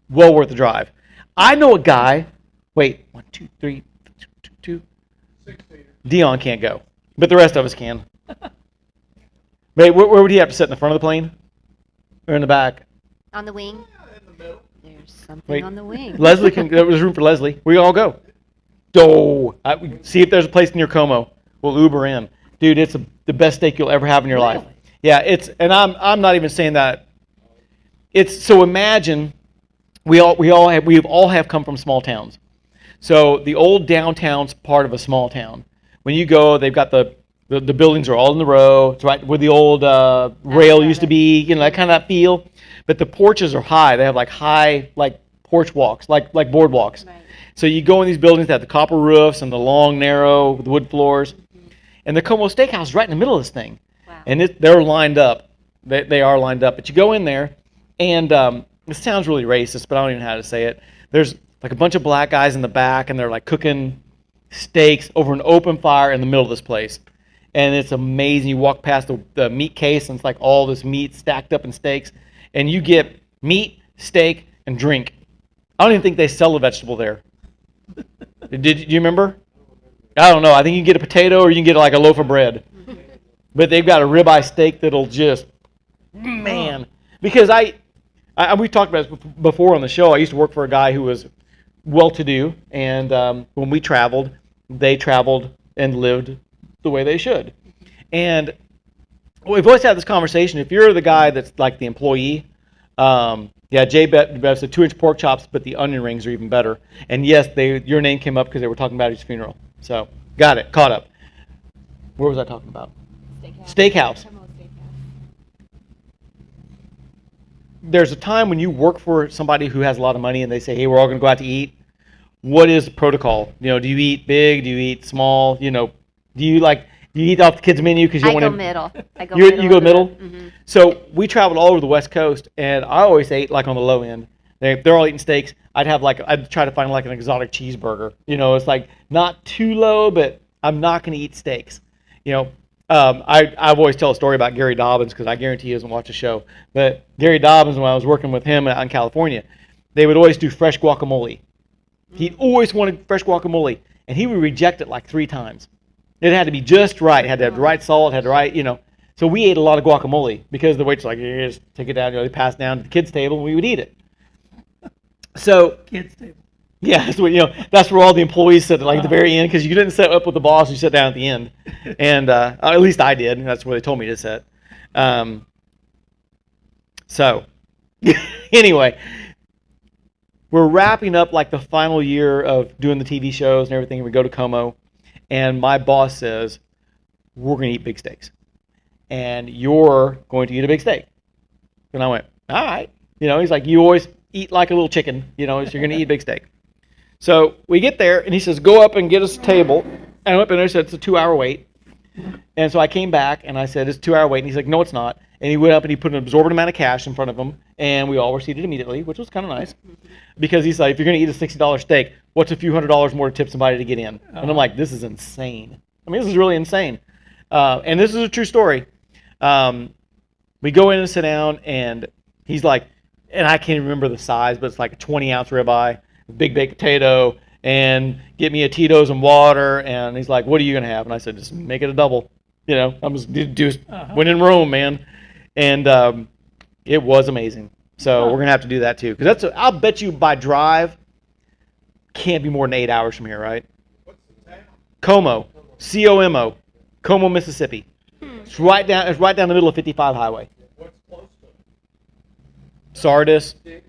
well worth the drive. I know a guy, wait, 1, 2, 3, 2. 6-seater. Dion can't go, but the rest of us can. Wait, where would he have to sit, in the front of the plane? Or in the back? On the wing. Yeah, in the middle. There's something Wait. on the wing. Leslie can, there's room for Leslie. We all go. See if there's a place near Como. We'll Uber in. Dude, it's the best steak you'll ever have in your life. Really? Yeah, and I'm not even saying that. It's so imagine we've all have come from small towns. So the old downtown's part of a small town. When you go, they've got the buildings are all in the row. It's right where the old rail used to be, that kind of feel. But the porches are high. They have high porch walks, like boardwalks. Right. So you go in these buildings that have the copper roofs and the long, narrow wood floors. And the Como Steakhouse is right in the middle of this thing. Wow. And they're lined up. They are lined up. But you go in there, and it sounds really racist, but I don't even know how to say it. There's a bunch of black guys in the back, and they're cooking steaks over an open fire in the middle of this place. And it's amazing. You walk past the meat case, and it's all this meat stacked up in steaks. And you get meat, steak, and drink. I don't even think they sell a vegetable there. Do you remember? I don't know. I think you can get a potato or you can get a loaf of bread. But they've got a ribeye steak that'll just, man. Because we've talked about this before on the show. I used to work for a guy who was well-to-do, and when we traveled, they traveled and lived the way they should. And we've always had this conversation. If you're the guy that's the employee, Jay Bev said 2-inch pork chops, but the onion rings are even better. And yes, your name came up because they were talking about his funeral. So, got it, caught up. Where was I talking about? Steakhouse. There's a time when you work for somebody who has a lot of money and they say, hey, we're all going to go out to eat. What is the protocol? Do you eat big? Do you eat small? Do you eat off the kids' menu because you I want go to? middle. I go You middle. go of the- middle? Mhm. So we traveled all over the West Coast, and I always ate on the low end. They're all eating steaks. I'd try to find an exotic cheeseburger. It's not too low, but I'm not going to eat steaks. I always tell a story about Gary Dobbins because I guarantee he doesn't watch the show. But Gary Dobbins, when I was working with him out in California, they would always do fresh guacamole. He always wanted fresh guacamole, and he would reject it like 3 times. It had to be just right. It had to have the right salt, had the right, So we ate a lot of guacamole because the waiter's like, "Yeah, just take it down." They pass down to the kids' table, and we would eat it. So Kids table. yeah, that's what that's where all the employees sit, like at the very end, because you didn't sit up with the boss; you sat down at the end, and at least I did. That's where they told me to sit. So, anyway, we're wrapping up like the final year of doing the TV shows and everything. We go to Como, and my boss says, "We're going to eat big steaks, and you're going to eat a big steak." And I went, "All right." He's like, "You always eat like a little chicken, so you're going to eat a big steak." So we get there, and he says, "Go up and get us a table." And I went up in there and said, "It's a 2-hour wait." And so I came back, and I said, "It's a 2-hour wait." And he's like, "No, it's not." And he went up, and he put an absorbent amount of cash in front of him, and we all were seated immediately, which was kind of nice. Because he's like, "If you're going to eat a $60 steak, what's a few $100s more to tip somebody to get in?" And I'm like, this is insane. I mean, this is really insane. And this is a true story. We go in and sit down, and he's like, and I can't remember the size, but it's like a 20-ounce ribeye, big baked potato, and get me a Tito's and water. And he's like, "What are you going to have?" And I said, "Just make it a double. I'm just when in Rome, man." And it was amazing. So we're going to have to do that too. Because I'll bet you by drive, can't be more than 8 hours from here, right? What's the town? Como, C-O-M-O, Como, Mississippi. It's right down the middle of 55 highway. What's close to it? Sardis. Sticks?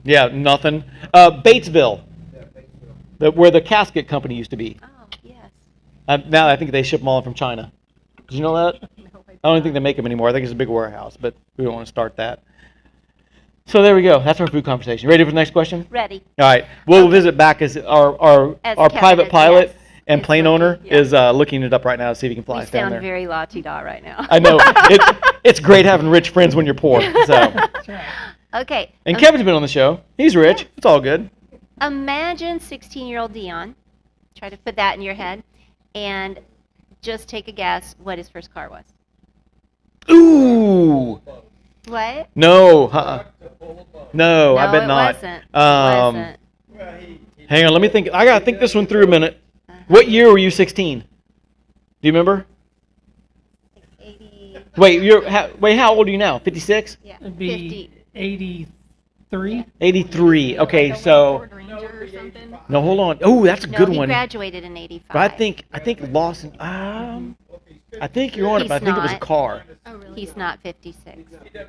Yeah, nothing. Batesville, Yeah, Batesville. where the casket company used to be. Oh, yes. Now I think they ship them all from China. Did you know that? I don't think they make them anymore. I think it's a big warehouse, but we don't want to start that. So there we go. That's our food conversation. Ready for the next question? Ready. All right. We'll visit back as our As our Kevin private is, pilot yes, and is plane looking, owner yeah. is looking it up right now to see if he can fly We us down sound there. very la-ti-da right now. I know. It's great having rich friends when you're poor. So, That's right. Okay. and Kevin's been on the show. He's rich. It's all good. Imagine 16-year-old Dion. Try to put that in your head. And just take a guess what his first car was. Ooh. What? No. Truck to pull a boat. No, I No, bet it not. wasn't. It Um, wasn't. Well, he Hang on. Let me think. I gotta think this one through a minute. What year were you 16? Do you remember? 80. Wait. How old are you now? 56? Yeah. It'd be 50. 83. 83. Okay. So no, hold on. Oh, that's a No, good he one. graduated in 85. But I think Lawson. I think you're on it, He's but I think it was a not. car. He's not 56.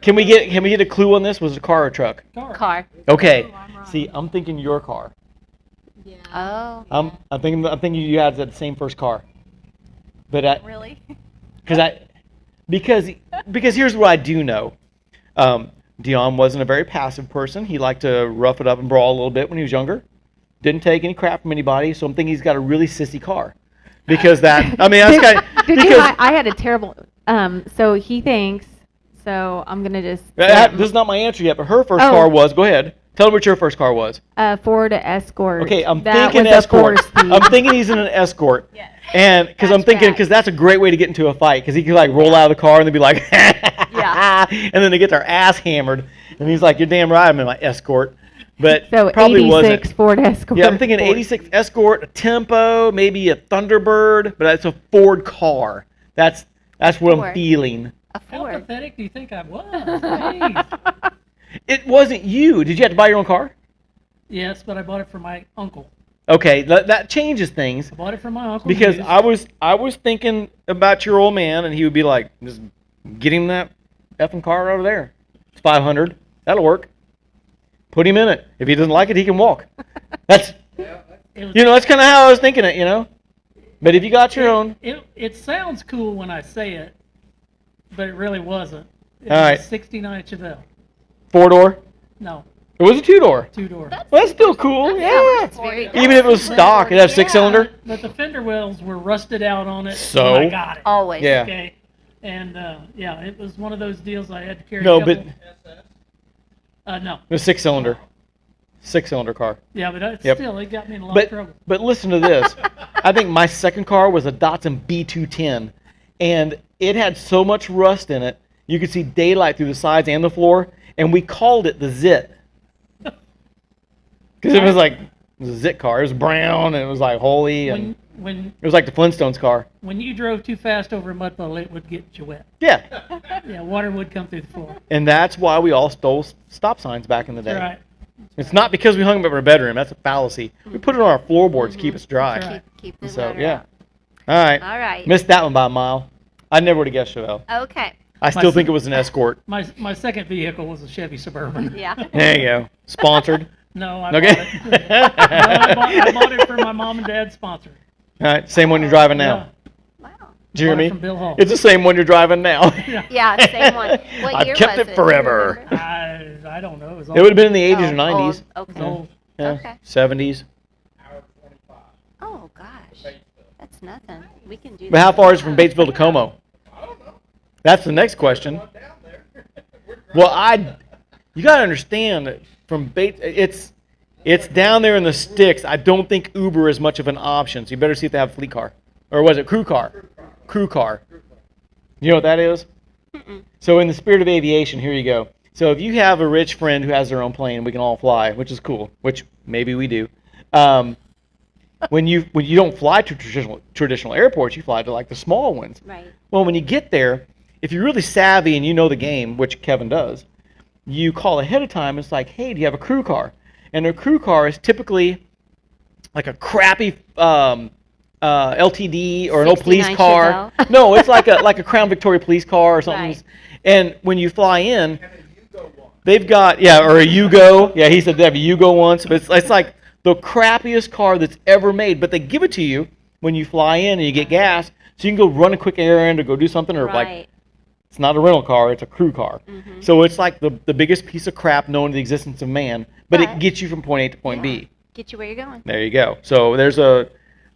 Can we get a clue on this? Was it a car or a truck? Car. Okay. See, I'm thinking your car. Oh. I'm thinking you had the same first car. But Really? because here's what I do know. Dion wasn't a very passive person. He liked to rough it up and brawl a little bit when he was younger. Didn't take any crap from anybody, so I'm thinking he's got a really sissy car. Because that's kind of Did you because know, I had a terrible. So he thinks. So I'm gonna just. this is not my answer yet. But her first Oh. car was. Go ahead. Tell me what your first car was. Ford Escort. Okay, I'm That thinking was a escort. 4-speed. I'm thinking he's in an escort. And because I'm thinking, because that's a great way to get into a fight, because he can like roll out of the car and they'd be like, Yeah. and then they get their ass hammered, and he's like, "You're damn right, I'm in my escort," but So probably 86 wasn't. Ford Escort. Yeah, I'm thinking Ford. 86 Escort, a Tempo, maybe a Thunderbird, but that's a Ford car. That's what I'm Ford. feeling. A How Ford. pathetic do you think I was? Jeez. It wasn't you. Did you have to buy your own car? Yes, but I bought it for my uncle. Okay, that changes things. I bought it for my uncle. Because used. I was thinking about your old man, and he would be like, "Just get him that effing car over there. It's 500. That'll work. Put him in it. If he doesn't like it, he can walk." That's It was- that's kind of how I was thinking it. But if you got your own, It sounds cool when I say it, but it really wasn't. It All was right. a 69 Chevelle. 4-door. No, It was a 2-door. 2-door. Well, that's still cool. Yeah. It's very Even if it was stock, it had a 6-cylinder. But the fender wells were rusted out on it So? when I got it. Always. Yeah. Okay. And yeah, it was one of those deals I had to carry. No, a but couple, no. it was 6-cylinder. 6-cylinder car. Yeah, but Yep. still, it got me in a lot of trouble. But listen to this. I think my second car was a Datsun B210, and it had so much rust in it, you could see daylight through the sides and the floor, and we called it the Zit. Because it was like, it was a Zit car. It was brown, and it was like holy, and When it was like the Flintstones car. when you drove too fast over a mud puddle, it would get you wet. Yeah. Yeah, water would come through the floor. And that's why we all stole stop signs back in the day. That's right. It's not because we hung them up in our bedroom. That's a fallacy. We put it on our floorboards to keep us dry. That's right. Keep the So, water yeah. out. All right. All right. Missed that one by a mile. I never would have guessed Chevelle. Okay. I still think it was an Escort. My second vehicle was a Chevy Suburban. Yeah. There you go. Sponsored. No, I Okay. bought it. No, I bought it for my mom and dad's sponsor. All right. Same one you're driving now. Wow. Do you hear Bought it me? from Bill Hall. It's the same one you're driving now. Yeah, same one. What I've year kept was it it? forever. Do you remember? I don't know. It was It would have been in the 80s or Oh, 90s. old. It Okay. was old. Yeah. Okay. 70s. Hour 25. Oh gosh, that's nothing. We can do But how that. far is it from Batesville to Como? I don't know. That's the next question. Run down there. We're Well, you got to understand that from it's down there in the sticks. I don't think Uber is much of an option. So you better see if they have a fleet car, or was it crew car? Crew car. You know what that is? So in the spirit of aviation, here you go. So if you have a rich friend who has their own plane, we can all fly, which is cool. Which maybe we do. When you don't fly to traditional airports, you fly to like the small ones. Right. Well, when you get there, if you're really savvy and you know the game, which Kevin does, you call ahead of time. It's like, hey, do you have a crew car? And a crew car is typically like a crappy LTD or an old police 69 car. Chevelle. No, it's like a Crown Victoria police car or something. Right. And when you fly in, And then you go one. they've got or a Yugo. Yeah, he said they have a Yugo once, but it's like the crappiest car that's ever made. But they give it to you when you fly in and you get gas, so you can go run a quick errand or go do something, or like Right. it's not a rental car, it's a crew car. Mm-hmm. So it's like the biggest piece of crap known to the existence of man, but it But- gets you from point A to point Yeah. B. Get you where you're going. There you go. So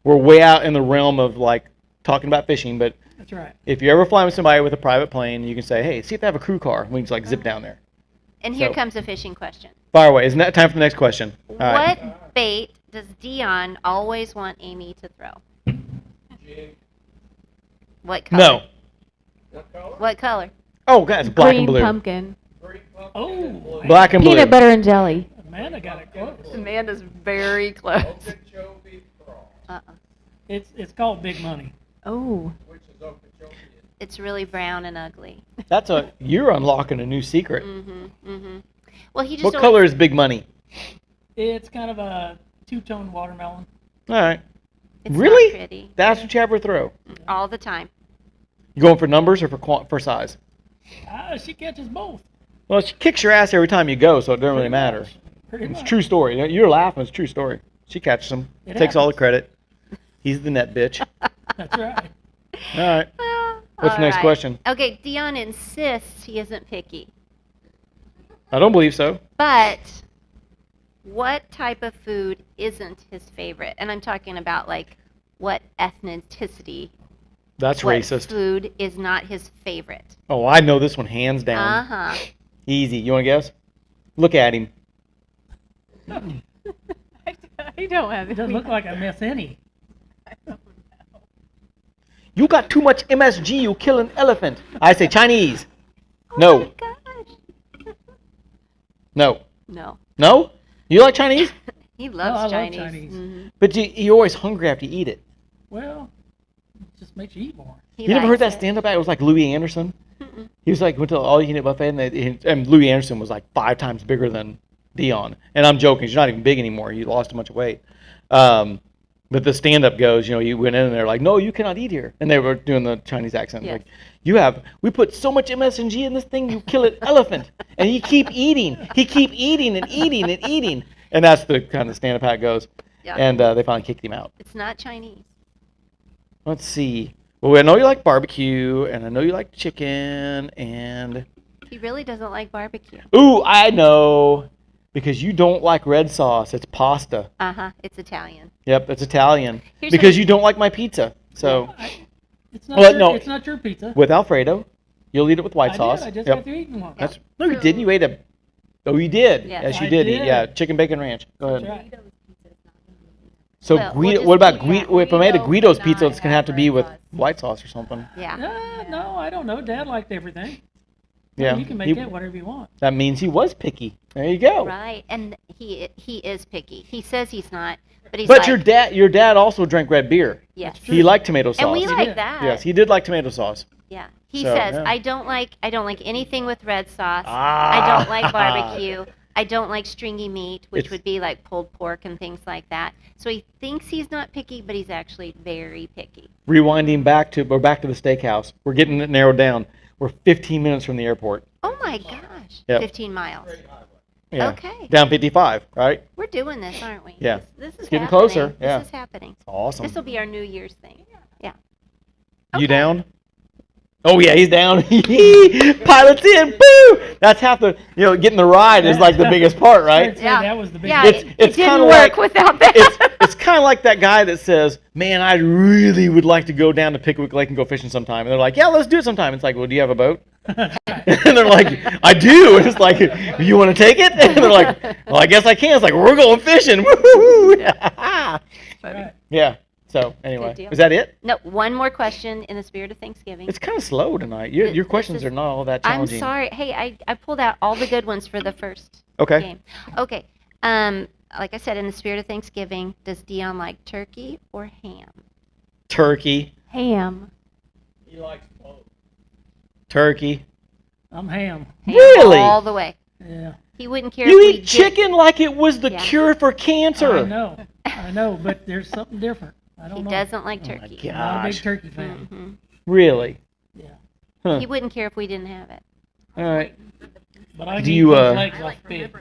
we're way out in the realm of like talking about fishing, but That's right. if you ever fly with somebody with a private plane, you can say, hey, see if they have a crew car. And we can just like zip down there. And here So- comes a fishing question. Fire away. Isn't that time for the next question? All right. What bait does Dion always want Amy to throw? Jig. What color? No. What color? What color? Oh, God, it's black Green and blue. pumpkin. Green pumpkin Oh. and blue. Black and blue. Peanut butter and jelly. Amanda got it close. Amanda's very close. Okeechobee Cross. Uh-uh. It's called Big Money. Oh. Which is Okeechobee. It's really brown and ugly. You're unlocking a new secret. Mm-hmm. Mm-hmm. Well, he just What always- color is Big Money? It's kind of a two-tone watermelon. All right. It's Really? Not pretty. That's what you ever throw. All the time. You going for numbers or for size? She catches both. Well, she kicks your ass every time you go, so it doesn't really Pretty matter. much. Pretty It's a much. true story. You're laughing. It's a true story. She catches them. It Takes all the happens. credit. He's the net bitch. That's right. All right. What's the All next right. question? Okay, Dion insists he isn't picky. I don't believe so. But what type of food isn't his favorite? And I'm talking about like what ethnicity, That's what racist. food is not his favorite. Oh, I know this one hands down. Uh-huh. Easy. You want to guess? Look at him. I don't have It doesn't look like I miss any. You got too much MSG. You kill an elephant. I say Chinese. Oh No. my gosh. No. No. No? You like Chinese? He I loves love Chinese. Chinese. Mhm. But you're always hungry after you eat it. Well, it just makes you eat more. He You never heard that likes it. stand-up act? It was like Louis Anderson. Mm-mm. He was like, went to the all-you-can-eat buffet, and Louis Anderson was like 5 times bigger than Dion. And I'm joking. He's not even big anymore. He lost a bunch of weight. But the stand-up goes, you went in and they're like, no, you cannot eat here. And they were doing the Chinese accent. Yes. Like, we put so much MSG in this thing, you kill an elephant. And you keep eating. He keep eating and eating and eating. And that's the kind of stand-up how it goes. Yeah. And they finally kicked him out. It's not Chinese. Let's see. Well, I know you like barbecue, and I know you like chicken, and... He really doesn't like barbecue. Ooh, I know. Because you don't like red sauce. It's pasta. Uh-huh. It's Italian. Yep, it's Italian. Here's Because what- you don't like my pizza. So, It's not Well, your, no. it's not your pizza. with Alfredo, you'll eat it with white I sauce. did. I just Yep. got through eating one. That's, no, you didn't. You ate a... Oh, you did. Yes. Yes, you I did. did. Yeah, chicken bacon ranch. Go ahead. That's right. So Well, we'll Guido, just what about keep that. Guido? If I made a Guido Guido's cannot pizza, it's gonna have to have be red with sauce. white sauce or something. Yeah. No, I don't know. Dad liked everything. Yeah. You can make he- it whatever you want. That means he was picky. There you go. Right. And he is picky. He says he's not, but he's But like, your dad also drank red beer. yes. He liked tomato sauce. And we He like did. that. Yes, he did like tomato sauce. Yeah. He So, says, yeah. I don't like anything with red sauce. Ah. I don't like barbecue. I don't like stringy meat, which It's- would be like pulled pork and things like that. So he thinks he's not picky, but he's actually very picky. Rewinding we're back to the steakhouse. We're getting it narrowed down. We're 15 minutes from the airport. Oh my gosh. Yep. 15 miles. Yeah. Okay. Down 55, right? We're doing this, aren't we? Yeah. This is getting happening. closer, yeah. This is happening. Awesome. This will be our New Year's thing. Yeah. You Okay. down? Oh yeah, he's down. Pilot's in. Boo! That's half the getting the ride is like the biggest part, right? I'd say Yeah. that was the big Yeah, It's- it it's didn't kinda work like- without that. It's kind of like that guy that says, "Man, I really would like to go down to Pickwick Lake and go fishing sometime." And they're like, "Yeah, let's do it sometime." It's like, "Well, do you have a boat?" And they're like, "I do." And it's like, "You want to take it?" And they're like, "Well, I guess I can." It's like, "We're going fishing." Woo-hoo-hoo. Right. Yeah. So anyway, deal. is that it? No, one more question in the spirit of Thanksgiving. It's kind of slow tonight. Your This questions is- are not all that I'm challenging. sorry. Hey, I pulled out all the good ones for the first Okay. game. Okay. Like I said, in the spirit of Thanksgiving, does Dion like turkey or ham? Turkey. Ham. He likes both. Turkey. I'm ham. Ham Really? all the way. Yeah. He wouldn't care You if we eat chicken like it was the Yeah. cure for cancer. I know, but there's something different. I He don't know. doesn't like Oh my turkey. God. I'm not a big Gosh. turkey fan. hmm Really? Yeah. Huh. He wouldn't care if we didn't have it. All right. But I Do eat you, those uh, legs off pig.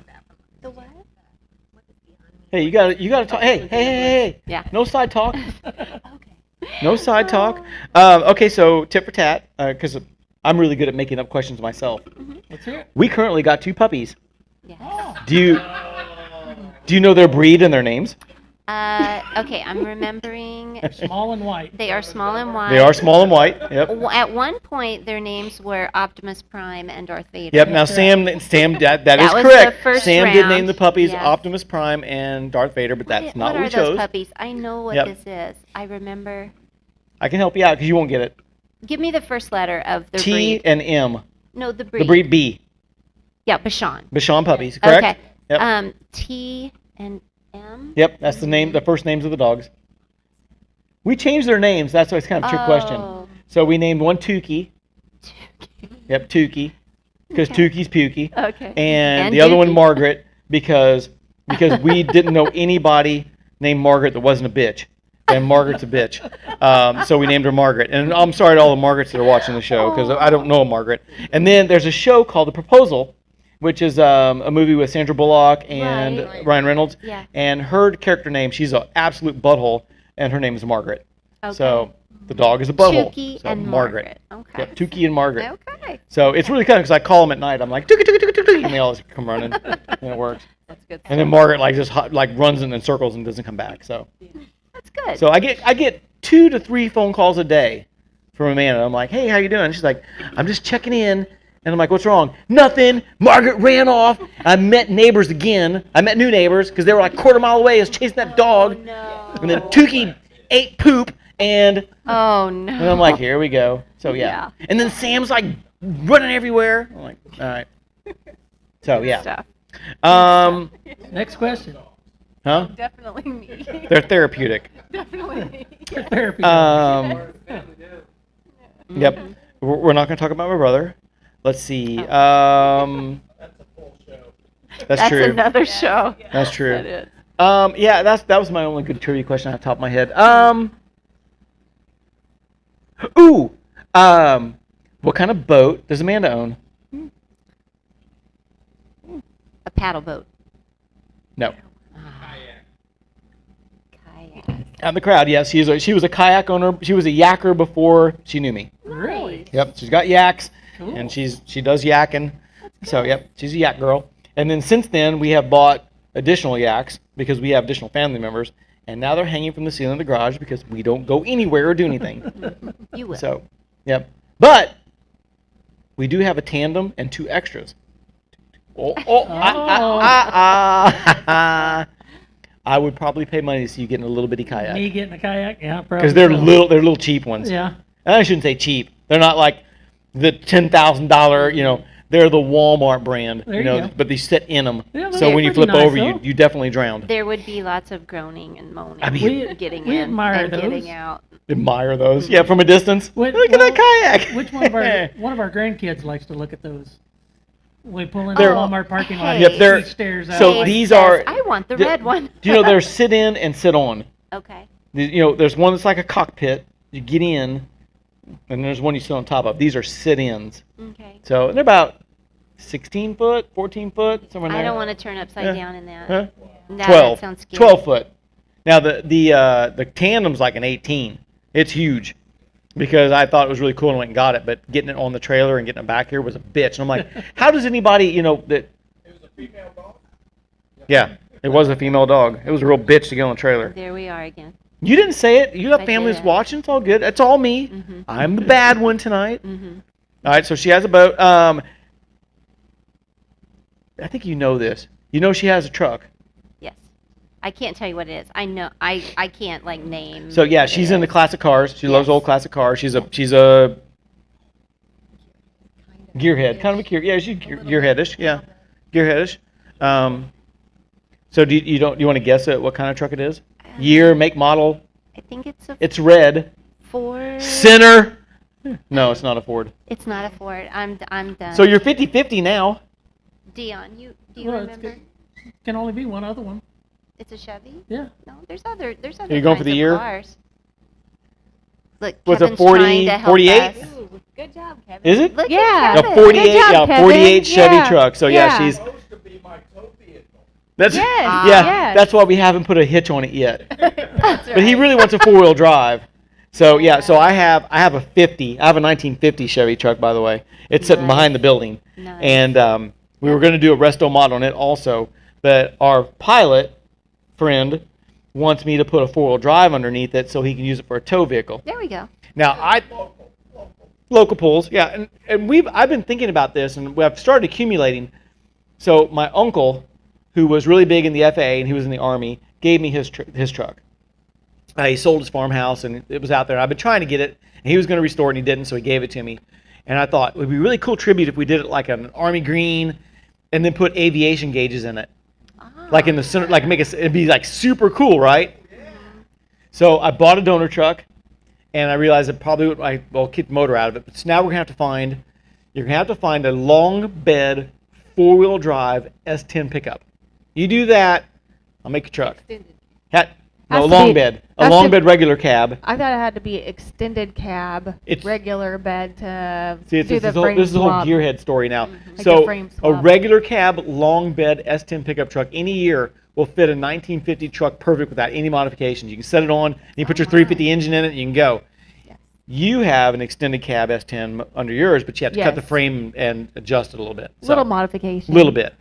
The what? Hey, you gotta talk. Hey. Yeah. No side talk. Okay. No side talk. Okay, so tit for tat, because I'm really good at making up questions myself. Let's hear it. We currently got 2 puppies. Yes. Oh, Do you know their breed and their names? Okay, I'm remembering. small and white. They are small and wide. They are small and white. Yep. At one point, their names were Optimus Prime and Darth Vader. Yep. Now Sam, that is That was the correct. first Sam did name round. the puppies Yes. Optimus Prime and Darth Vader, but that's not what what we are those chose. puppies? I know what Yep. this is. I remember. I can help you out because you won't get it. Give me the first letter of the T breed. and M. No, the breed. The breed B. Yeah, Bashan. Bashan puppies. Correct. Okay. Yep. T and M. Yep, that's the first names of the dogs. We changed their names. That's why it's kind of a trick question. Oh. So we named one Tukey. Yep, Tukey, because Okay. Tukey's pukey, Okay. and the other one Dookie. Margaret because we didn't know anybody named Margaret that wasn't a bitch, and Margaret's a bitch. So we named her Margaret. And I'm sorry to all the Margarets that are watching the show because I don't know a Margaret. And then there's a show called The Proposal, which is a movie with Sandra Bullock and Right. Ryan Reynolds. Yeah. And her character name, she's an absolute butthole, and her name is Margaret. Okay. So the dog is a butthole. Tukey so and Margaret. Okay. Yep, Tukey and Margaret. Okay. So it's really kind of because I call them at night. I'm like, Tukey, Tukey, Tukey, Tukey, and they always come running, and it works. That's good. And then Margaret just runs in circles and doesn't come back. So That's good. I get 2 to 3 phone calls a day from Amanda. I'm like, hey, how you doing? She's like, I'm just checking in. And I'm like, what's wrong? Nothing. Margaret ran off. I met neighbors again. I met new neighbors because they were like a quarter mile away. I was chasing that dog. Oh, no. And then Tukey ate poop. And Oh no. I'm like, here we go. So yeah. And then Sam's like running everywhere. I'm like, all right. So yeah. Stuff. Next question. Huh? Definitely me. They're therapeutic. Definitely me. Therapy. Yep. We're not going to talk about my brother. Let's see. That's a full show. That's true. another show. That's true. That is. Yeah, that was my only good trivia question off the top of my head. What kind of boat does Amanda own? A paddle boat. No. Kayak. Out in the crowd, yes. She was a kayak owner. She was a yacker before she knew me. Really? Yep, she's got yaks, Cool. and she does yakking. So yep, she's a yak girl. And then since then, we have bought additional yaks because we have additional family members, and now they're hanging from the ceiling of the garage because we don't go anywhere or do anything. You will. So, yep. But we do have a tandem and 2 extras. I would probably pay money to see you get in a little bitty Me kayak. getting a kayak, yeah, probably. Because they're so. little cheap ones. Yeah. And I shouldn't say cheap. They're not like the $10,000, they're the Walmart brand, There you go. but they sit in them. Yeah, but So they're when you pretty flip nice, over, though. you definitely drowned. There would be lots of groaning and moaning. I mean- We- getting we in admire and those. getting out. Admire those. Yeah, from a distance. What- Look at that kayak. Which one of our grandkids likes to look at those? We pull in the They're- Walmart parking lot. Hey. Yep, they're- He stares out. so like, these Says, are- I want the Do- red one. Do you know there's sit in and sit on? Okay. There's one that's like a cockpit. You get in, and there's one you sit on top of. These are sit-ins. Okay. So they're about 16 foot, 14 foot, somewhere in I there. don't want to turn upside Yeah. down in that. Huh? No, 12. that sounds scary. 12 foot. Now the tandem's like an 18. It's huge. Because I thought it was really cool and went and got it, but getting it on the trailer and getting it back here was a bitch. And I'm like, how does anybody, that It was a female dog. yeah, it was a female dog. It was a real bitch to get on the trailer. There we are again. You didn't say it. You have I families did. watching. It's all good. It's all me. Mhm. I'm the bad one tonight. Mhm. All right, so she has a boat. I think you know this. You know she has a truck. Yes. I can't tell you what it is. I know. I can't like name. So yeah, what she's it into is. classic cars. She loves Yes. old classic cars. She's a gearhead, kind of a gear. Yeah, she's gearheadish. Yeah, gearheadish. So do you want to guess it? What kind of truck it is? Year, make, model. I think it's a It's red. Ford. Center. No, it's not a Ford. It's not a Ford. I'm done. So you're 50-50 now. Dion, do you Well, it's remember? Can only be one other one. It's a Chevy. Yeah. No, there's other you going for kinds the of year? Cars. Look, Was it Kevin's 40, trying to help 48? us. Ooh, good job, Kevin. Is it? Look Yeah. at A Kevin. 48, Good job, yeah, Kevin. 48 Chevy Yeah. truck. So yeah, Yeah. she's Supposed to be my tow vehicle. that's Yes, yeah. yes. That's why we haven't put a hitch on it yet. That's But he right. really wants a 4-wheel drive. So yeah, so I have a 50. I have a 1950 Chevy truck, by the way. It's sitting Nice. behind the building, Nice. and we were going to do a resto mod on it also, but our pilot friend wants me to put a 4-wheel drive underneath it so he can use it for a tow vehicle. There we go. Now local pools, yeah, and I've been thinking about this, and I've started accumulating. So my uncle, who was really big in the FAA and he was in the Army, gave me his truck. He sold his farmhouse and it was out there. I've been trying to get it, and he was going to restore it and he didn't, so he gave it to me. And I thought it would be a really cool tribute if we did it like an Army green, and then put aviation gauges in it, like in the center, like it'd be like super cool, right? So I bought a donor truck. And I realized it probably would keep the motor out of it. But so now you're gonna have to find a long bed 4-wheel drive S10 pickup. You do that, I'll make a truck. Has No, to long be- bed, a has long to- bed regular cab. I thought it had to be extended cab, It's- regular bed to See, do the this frame is the whole swap. gearhead story now. Like the So frame a swap. regular cab, long bed S10 pickup truck any year will fit a 1950 truck perfect without any modifications. You can set it on, you put your 350 engine in it, and you can go. Yes. You have an extended cab S10 under yours, but you have to cut the Yes. frame and adjust it a little bit. So, Little modification. little bit.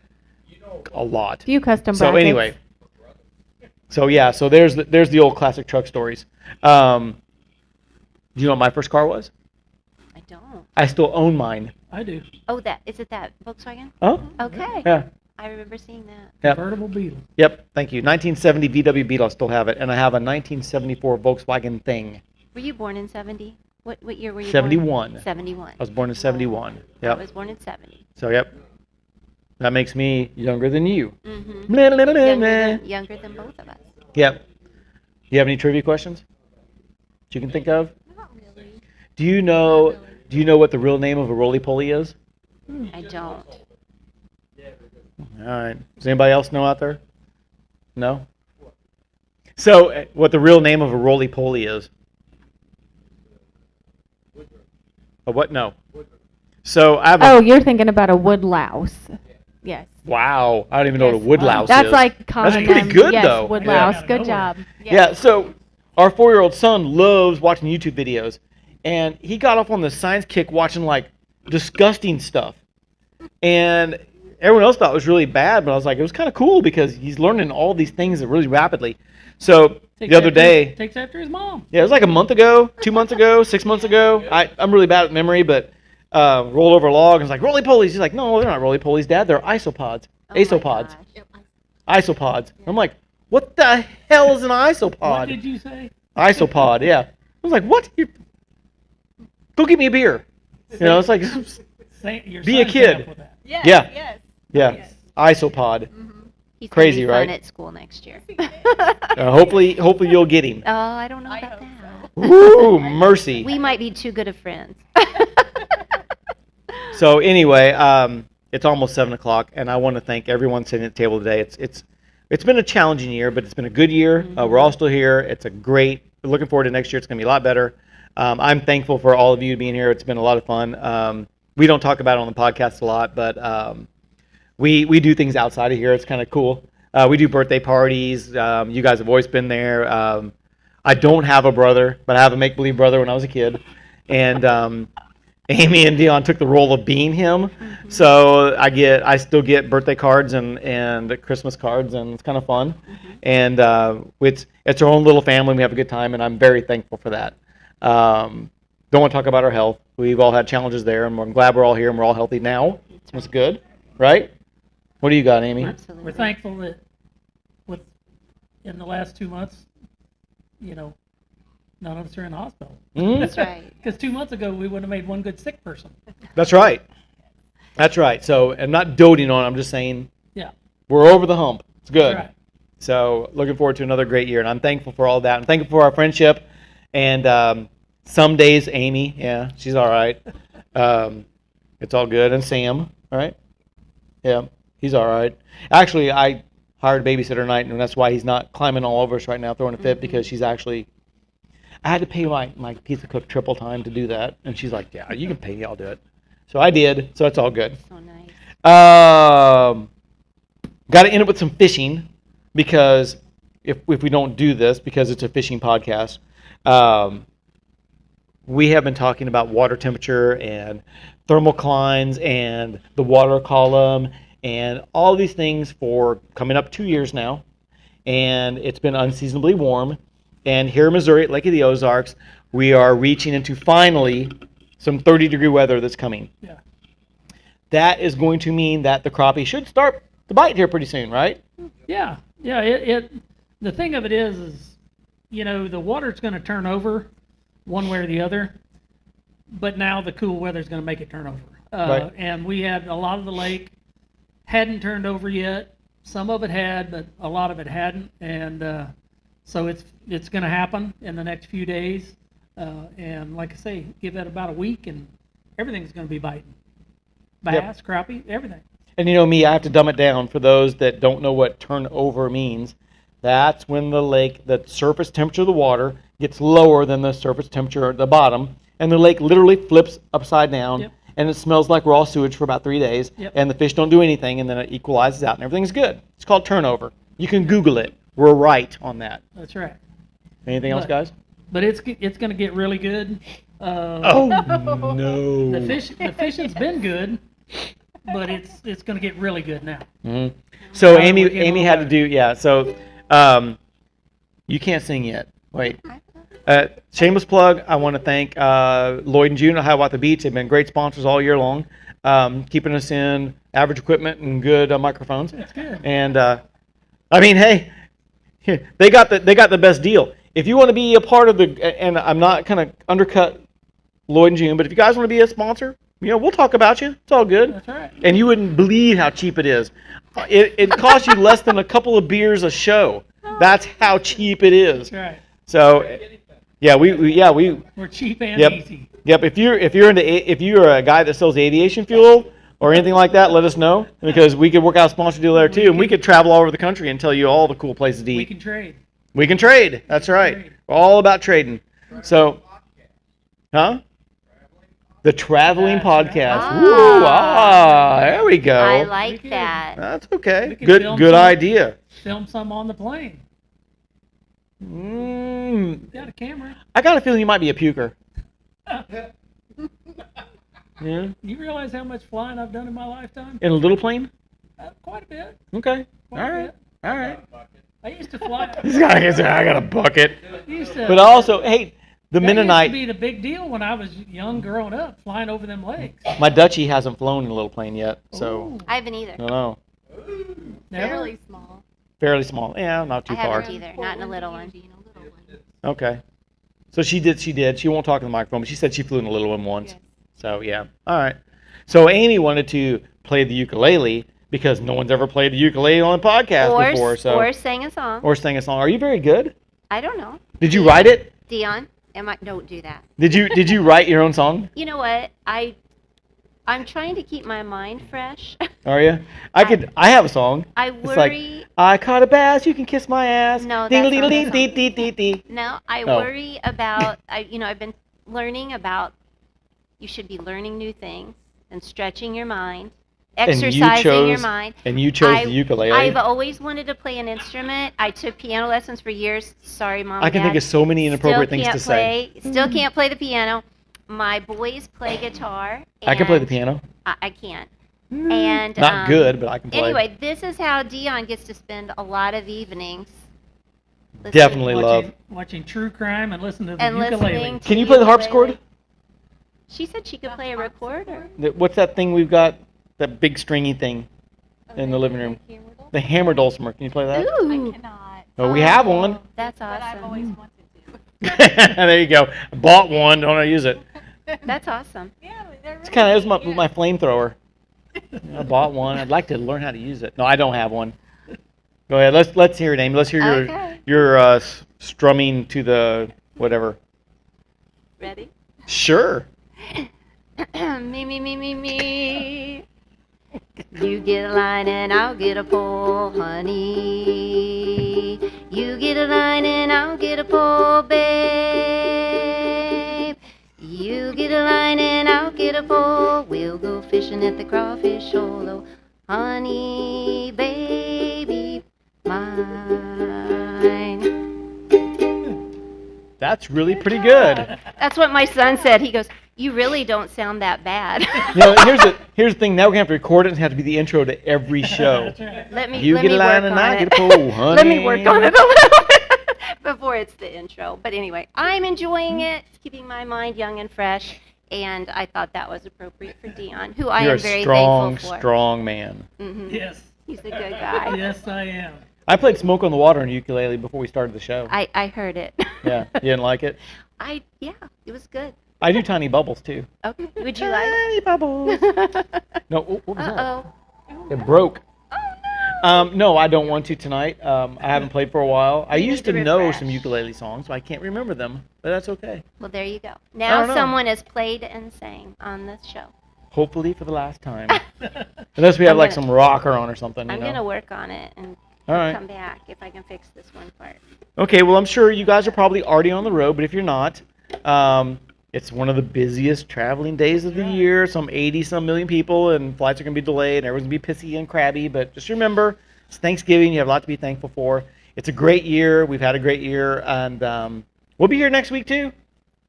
A lot. Few custom So brackets. anyway. So yeah, so there's the old classic truck stories. Do you know what my first car was? I don't. I still own mine. I do. Oh, is it that Volkswagen? Oh? Okay. Yeah. I remember seeing that. Yep. Convertible Beetle. Yep. Thank you. 1970 VW Beetle. I still have it, and I have a 1974 Volkswagen Thing. Were you born in 70? What year were you 71. born? 71. I was born in 71. I Yep. was born in 70. So yep. That makes me younger than you. Mm-hmm. Yep. Younger than both of us. Do you have any trivia questions that you can think of? Not really. Do you know what the real name of a roly-poly is? I don't. All right. Does anybody else know out there? No? So, what the real name of a roly-poly is? A what? No. So, I have a... Oh, you're thinking about a wood louse. Yes. Wow. I don't even know what a Yes. woodlouse That's is. like common. That's pretty good, yes, though. Wood Yeah. louse. Good job. Yeah, so our 4-year-old son loves watching YouTube videos, and he got off on the science kick watching, like, disgusting stuff. And everyone else thought it was really bad, but I was like, it was kind of cool because he's learning all these things really rapidly. So Takes the other after- day, Takes after his mom. yeah, it was like a month ago, 2 months ago, 6 months ago. I'm really bad at memory, but rolled over a log and was like, roly-polies. He's like, no, they're not roly-polies, Dad. They're isopods. Oh my Isopods. gosh. Isopods. I'm like, what the hell is an What isopod? did you say? Isopod, yeah. I was like, what? Go get me a beer. You know, it's like, Your Be a son came kid. up with that. Yes. Yeah. Yes. yeah, isopod. He's Crazy, gonna be fun right? at school next year. Hopefully you'll get him. Oh, I don't know I about hope that. Woo, mercy. We might be too good of friends. So anyway, it's almost 7:00, and I want to thank everyone sitting at the table today. It's been a challenging year, but it's been a good year. We're all still here. It's a great. We're looking forward to next year. It's going to be a lot better. I'm thankful for all of you being here. It's been a lot of fun. We don't talk about it on the podcast a lot, but we do things outside of here. It's kind of cool. We do birthday parties. You guys have always been there. I don't have a brother, but I have a make-believe brother when I was a kid, and Amy and Dion took the role of being him. So I still get birthday cards and Christmas cards, and it's kind of fun. And it's our own little family. We have a good time, and I'm very thankful for that. Don't want to talk about our health. We've all had challenges there, and I'm glad we're all here and we're all healthy now. That's good, right? What do you got, Amy? Absolutely. We're thankful that in the last 2 months, none of us are in the hospital. Mhm. That's right. Because 2 months ago, we wouldn't have made one good sick person. That's right. That's right. So I'm not doting on it. I'm just saying Yeah. we're over the hump. It's good. Right. So looking forward to another great year, and I'm thankful for all that. I'm thankful for our friendship, and some days Amy, yeah, she's all right. It's all good, and Sam, all right, yeah, he's all right. Actually, I hired a babysitter tonight, and that's why he's not climbing all over us right now, throwing a fit, because she's actually. I had to pay my pizza cook triple time to do that, and she's like, "Yeah, you can pay me, I'll do it." So I did. So it's all good. So nice. Got to end it with some fishing, because if we don't do this, because it's a fishing podcast, we have been talking about water temperature and thermoclines and the water column and all these things for coming up 2 years now, and it's been unseasonably warm. And here in Missouri, at Lake of the Ozarks, we are reaching into finally some 30-degree weather that's coming. Yeah. That is going to mean that the crappie should start to bite here pretty soon, right? Yeah. The thing of it is, the water's going to turn over one way or the other, but now the cool weather's going to make it turn over. Right. And we had a lot of the lake hadn't turned over yet. Some of it had, but a lot of it hadn't. And so it's going to happen in the next few days. And like I say, give it about a week and everything's going to be biting. Bass, crappie, everything. And me, I have to dumb it down for those that don't know what turnover means. That's when the surface temperature of the water gets lower than the surface temperature at the bottom, and the lake literally flips upside down, Yep. and it smells like raw sewage for about 3 days, Yep. and the fish don't do anything, and then it equalizes out, and everything's good. It's called turnover. You can Google it. We're right on that. That's right. Anything else, But- guys? But it's going to get really good. Oh, no. The fishing's been good, but it's going to get really good now. Mhm. So We're Amy getting a little had to better. do, yeah, so you can't sing yet. Wait. Shameless plug, I want to thank Lloyd and June at Hiawatha Beach. They've been great sponsors all year long, keeping us in average equipment and good microphones. That's good. And hey, they got the best deal. If you want to be a part of and I'm not kind of undercut Lloyd and June, but if you guys want to be a sponsor, we'll talk about you. It's all good. That's right. And you wouldn't believe how cheap it is. It costs you less than a couple of beers a show. That's how cheap it is. That's right. So, yeah, we We're cheap and Yep. easy. Yep. If you're a guy that sells aviation fuel or anything like that, let us know, because we could work out a sponsor deal there too, and we could travel all over the country and tell you all the cool places to We eat. can trade. We can trade. That's right. Trade. We're all about trading. So, huh? The traveling That's right. podcast. Ooh, there we go. I like We that. That's okay. We can Good film good some. idea. Film some on the plane. Got a camera. I got a feeling you might be a puker. Yeah. You realize how much flying I've done in my lifetime? In a little plane? Quite a bit. Okay. All Quite a right. bit. All right. I used to fly. This guy gets I got a bucket. Used to, But also, hey, the that used to Mennonite, be the big deal when I was young growing up, flying over them lakes. my Dutchie hasn't flown in a little plane yet, so Ooh, I haven't either. I don't know. never? Fairly small. Fairly small. Yeah, not too I far. haven't either, not in a little one. Okay. So she did. She won't talk in the microphone, but she said she flew in a little one once. Yes. So yeah. All right. So Amy wanted to play the ukulele because no one's ever played the ukulele on a podcast before. So Or sang a song. or sang a song. Are you very good? I don't know. Did you write it? Dion, don't do that. Did you write your own song? You know what? I'm trying to keep my mind fresh. Are you? I have a song. I It's like, worry. I caught a bass, you can kiss my ass. No, Ding that's ding not ding the ding song. ding ding ding. No, I Oh. worry about. I've been learning about. You should be learning new things and stretching your mind, And you exercising your chose- mind. And you chose the ukulele. I've always wanted to play an instrument. I took piano lessons for years. Sorry, Mom. I can and think Dad. of so many inappropriate things to say. Still can't play the piano. My boys play guitar. I can play the and piano. I can't. And Not good, but I can play. Anyway, this is how Dion gets to spend a lot of evenings. listening- Definitely love. Watching true crime and listening to the And ukulele. listening to Can you play the ukulele. harpsichord? She said she could play a recorder. What's that thing we've got? That big stringy thing in the living room. The hammer dulcimer. Can you play that? Ooh, Cannot. Oh, we have one. that's But I've always awesome. wanted to. There you go. I bought one. Don't know how to use it. That's awesome. Yeah, they're It's kind of really it was my flamethrower. I bought one. I'd like to learn how to use it. No, I don't have one. Go ahead. Let's hear it, Amy. Let's hear Okay. your strumming to the whatever. Ready? Sure. Me. You get a line and I'll get a pole, honey. You get a line and I'll get a pole, babe. You get a line and I'll get a pole. We'll go fishing at the crawfish hole, oh, honey, baby mine. That's really pretty good. That's what my son said. He goes, "You really don't sound that bad." You know, here's the thing. Now we're gonna have to record it and have to be the intro to every show. That's right. Let me You let get me a line work and on I it. get a pole, honey. Let me work on it a little bit before it's the intro. But anyway, I'm enjoying it. It's keeping my mind young and fresh, and I thought that was appropriate for Dion, who I You're am a very strong, thankful for. strong man. Mhm. Yes. He's a good guy. Yes, I am. I played Smoke on the Water on ukulele before we started the show. I heard it. Yeah, you didn't like it? Yeah, it was good. I do Tiny Bubbles too. Okay, would you like? Tiny Bubbles. No, what was that? Uh-oh. It broke. Oh, No, I don't want to tonight. I haven't played for a while. I You used need to to know refresh. some ukulele songs, but I can't remember them. But that's okay. Well, there you go. don't Now know. someone has played and sang on this show. Hopefully for the last time. Unless we have I'm like gonna- some rocker on or something. I'm you know? gonna work on it and All right. come back if I can fix this one part. Okay, well, I'm sure you guys are probably already on the road, but if you're not, it's one of the busiest traveling days of the year. Some 80-some million people, and flights are going to be delayed, and everyone's going to be pissy and crabby. But just remember, it's Thanksgiving. You have a lot to be thankful for. It's a great year. We've had a great year, and we'll be here next week, too.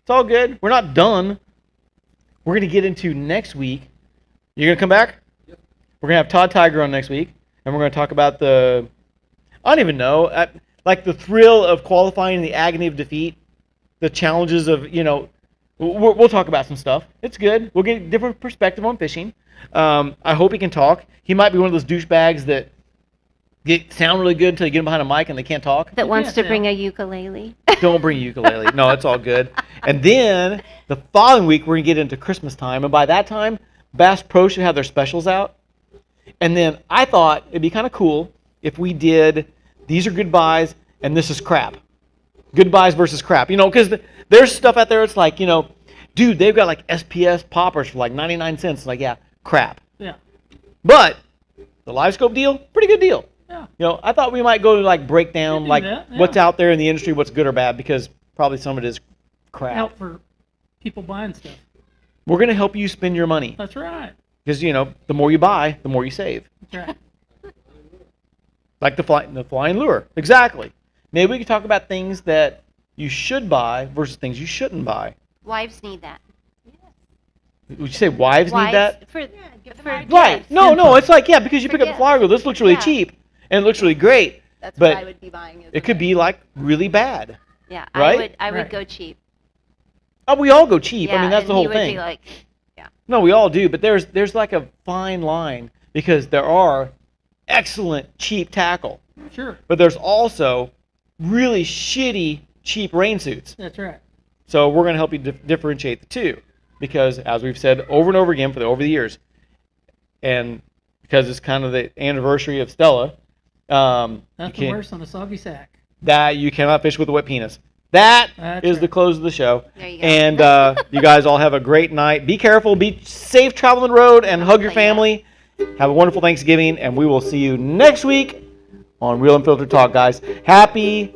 It's all good. We're not done. We're going to get into next week. You're going to come back? Yep. We're going to have Todd Tiger on next week, and we're going to talk about I don't even know, like the thrill of qualifying and the agony of defeat, the challenges of, we'll talk about some stuff. It's good. We'll get a different perspective on fishing. I hope he can talk. He might be one of those douchebags that sound really good until you get him behind a mic and they can't talk. That wants to Yes, bring a ukulele. Don't bring a ukulele. No, it's all good. And then the following week, we're going to get into Christmas time. And by that time, Bass Pro should have their specials out. And then I thought it'd be kind of cool if we did these are good buys and this is crap. Good buys versus crap. Because there's stuff out there that's like, dude, they've got like SPS poppers for like 99 cents. Like, yeah, crap. Yeah. But the Live Scope deal, pretty good deal. Yeah. I thought we might go to like break down do like that, yeah. what's out there in the industry, what's good or bad, because probably some of it is crap. Help for people buying stuff. We're going to help you spend your money That's right. because, the more you buy, the more you save. That's right. Like the flying lure. Exactly. Maybe we could talk about things that you should buy versus things you shouldn't buy. Wives need that. Would you say wives need that? For Right. gifts. No, it's like, yeah, because you For pick up the gifts. flyer reel, this looks really Yeah. cheap and it looks really great. That's But what I would be buying. It could be like really bad. Yeah, Right? I would Right. go cheap. Oh, we all go cheap. Yeah, I mean, that's and the whole he would thing. Be like, No, we all do, but there's like a fine line because there are excellent cheap tackle. Sure, But there's also really shitty cheap rain suits. that's right. So we're going to help you differentiate the two, because as we've said over and over again over the years, and because it's kind of the anniversary of Stella, you Nothing worse than a soggy sack. that you cannot fish with a wet penis. That That's is the right. close of the show. There you go. And you guys all have a great night. Be careful, be safe traveling the road, and hug your family. Have a wonderful Thanksgiving, and we will see you next week on Real Unfiltered Talk, guys. Happy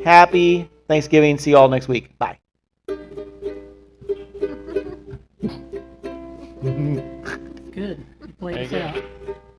Thanksgiving. See you all next week. Bye.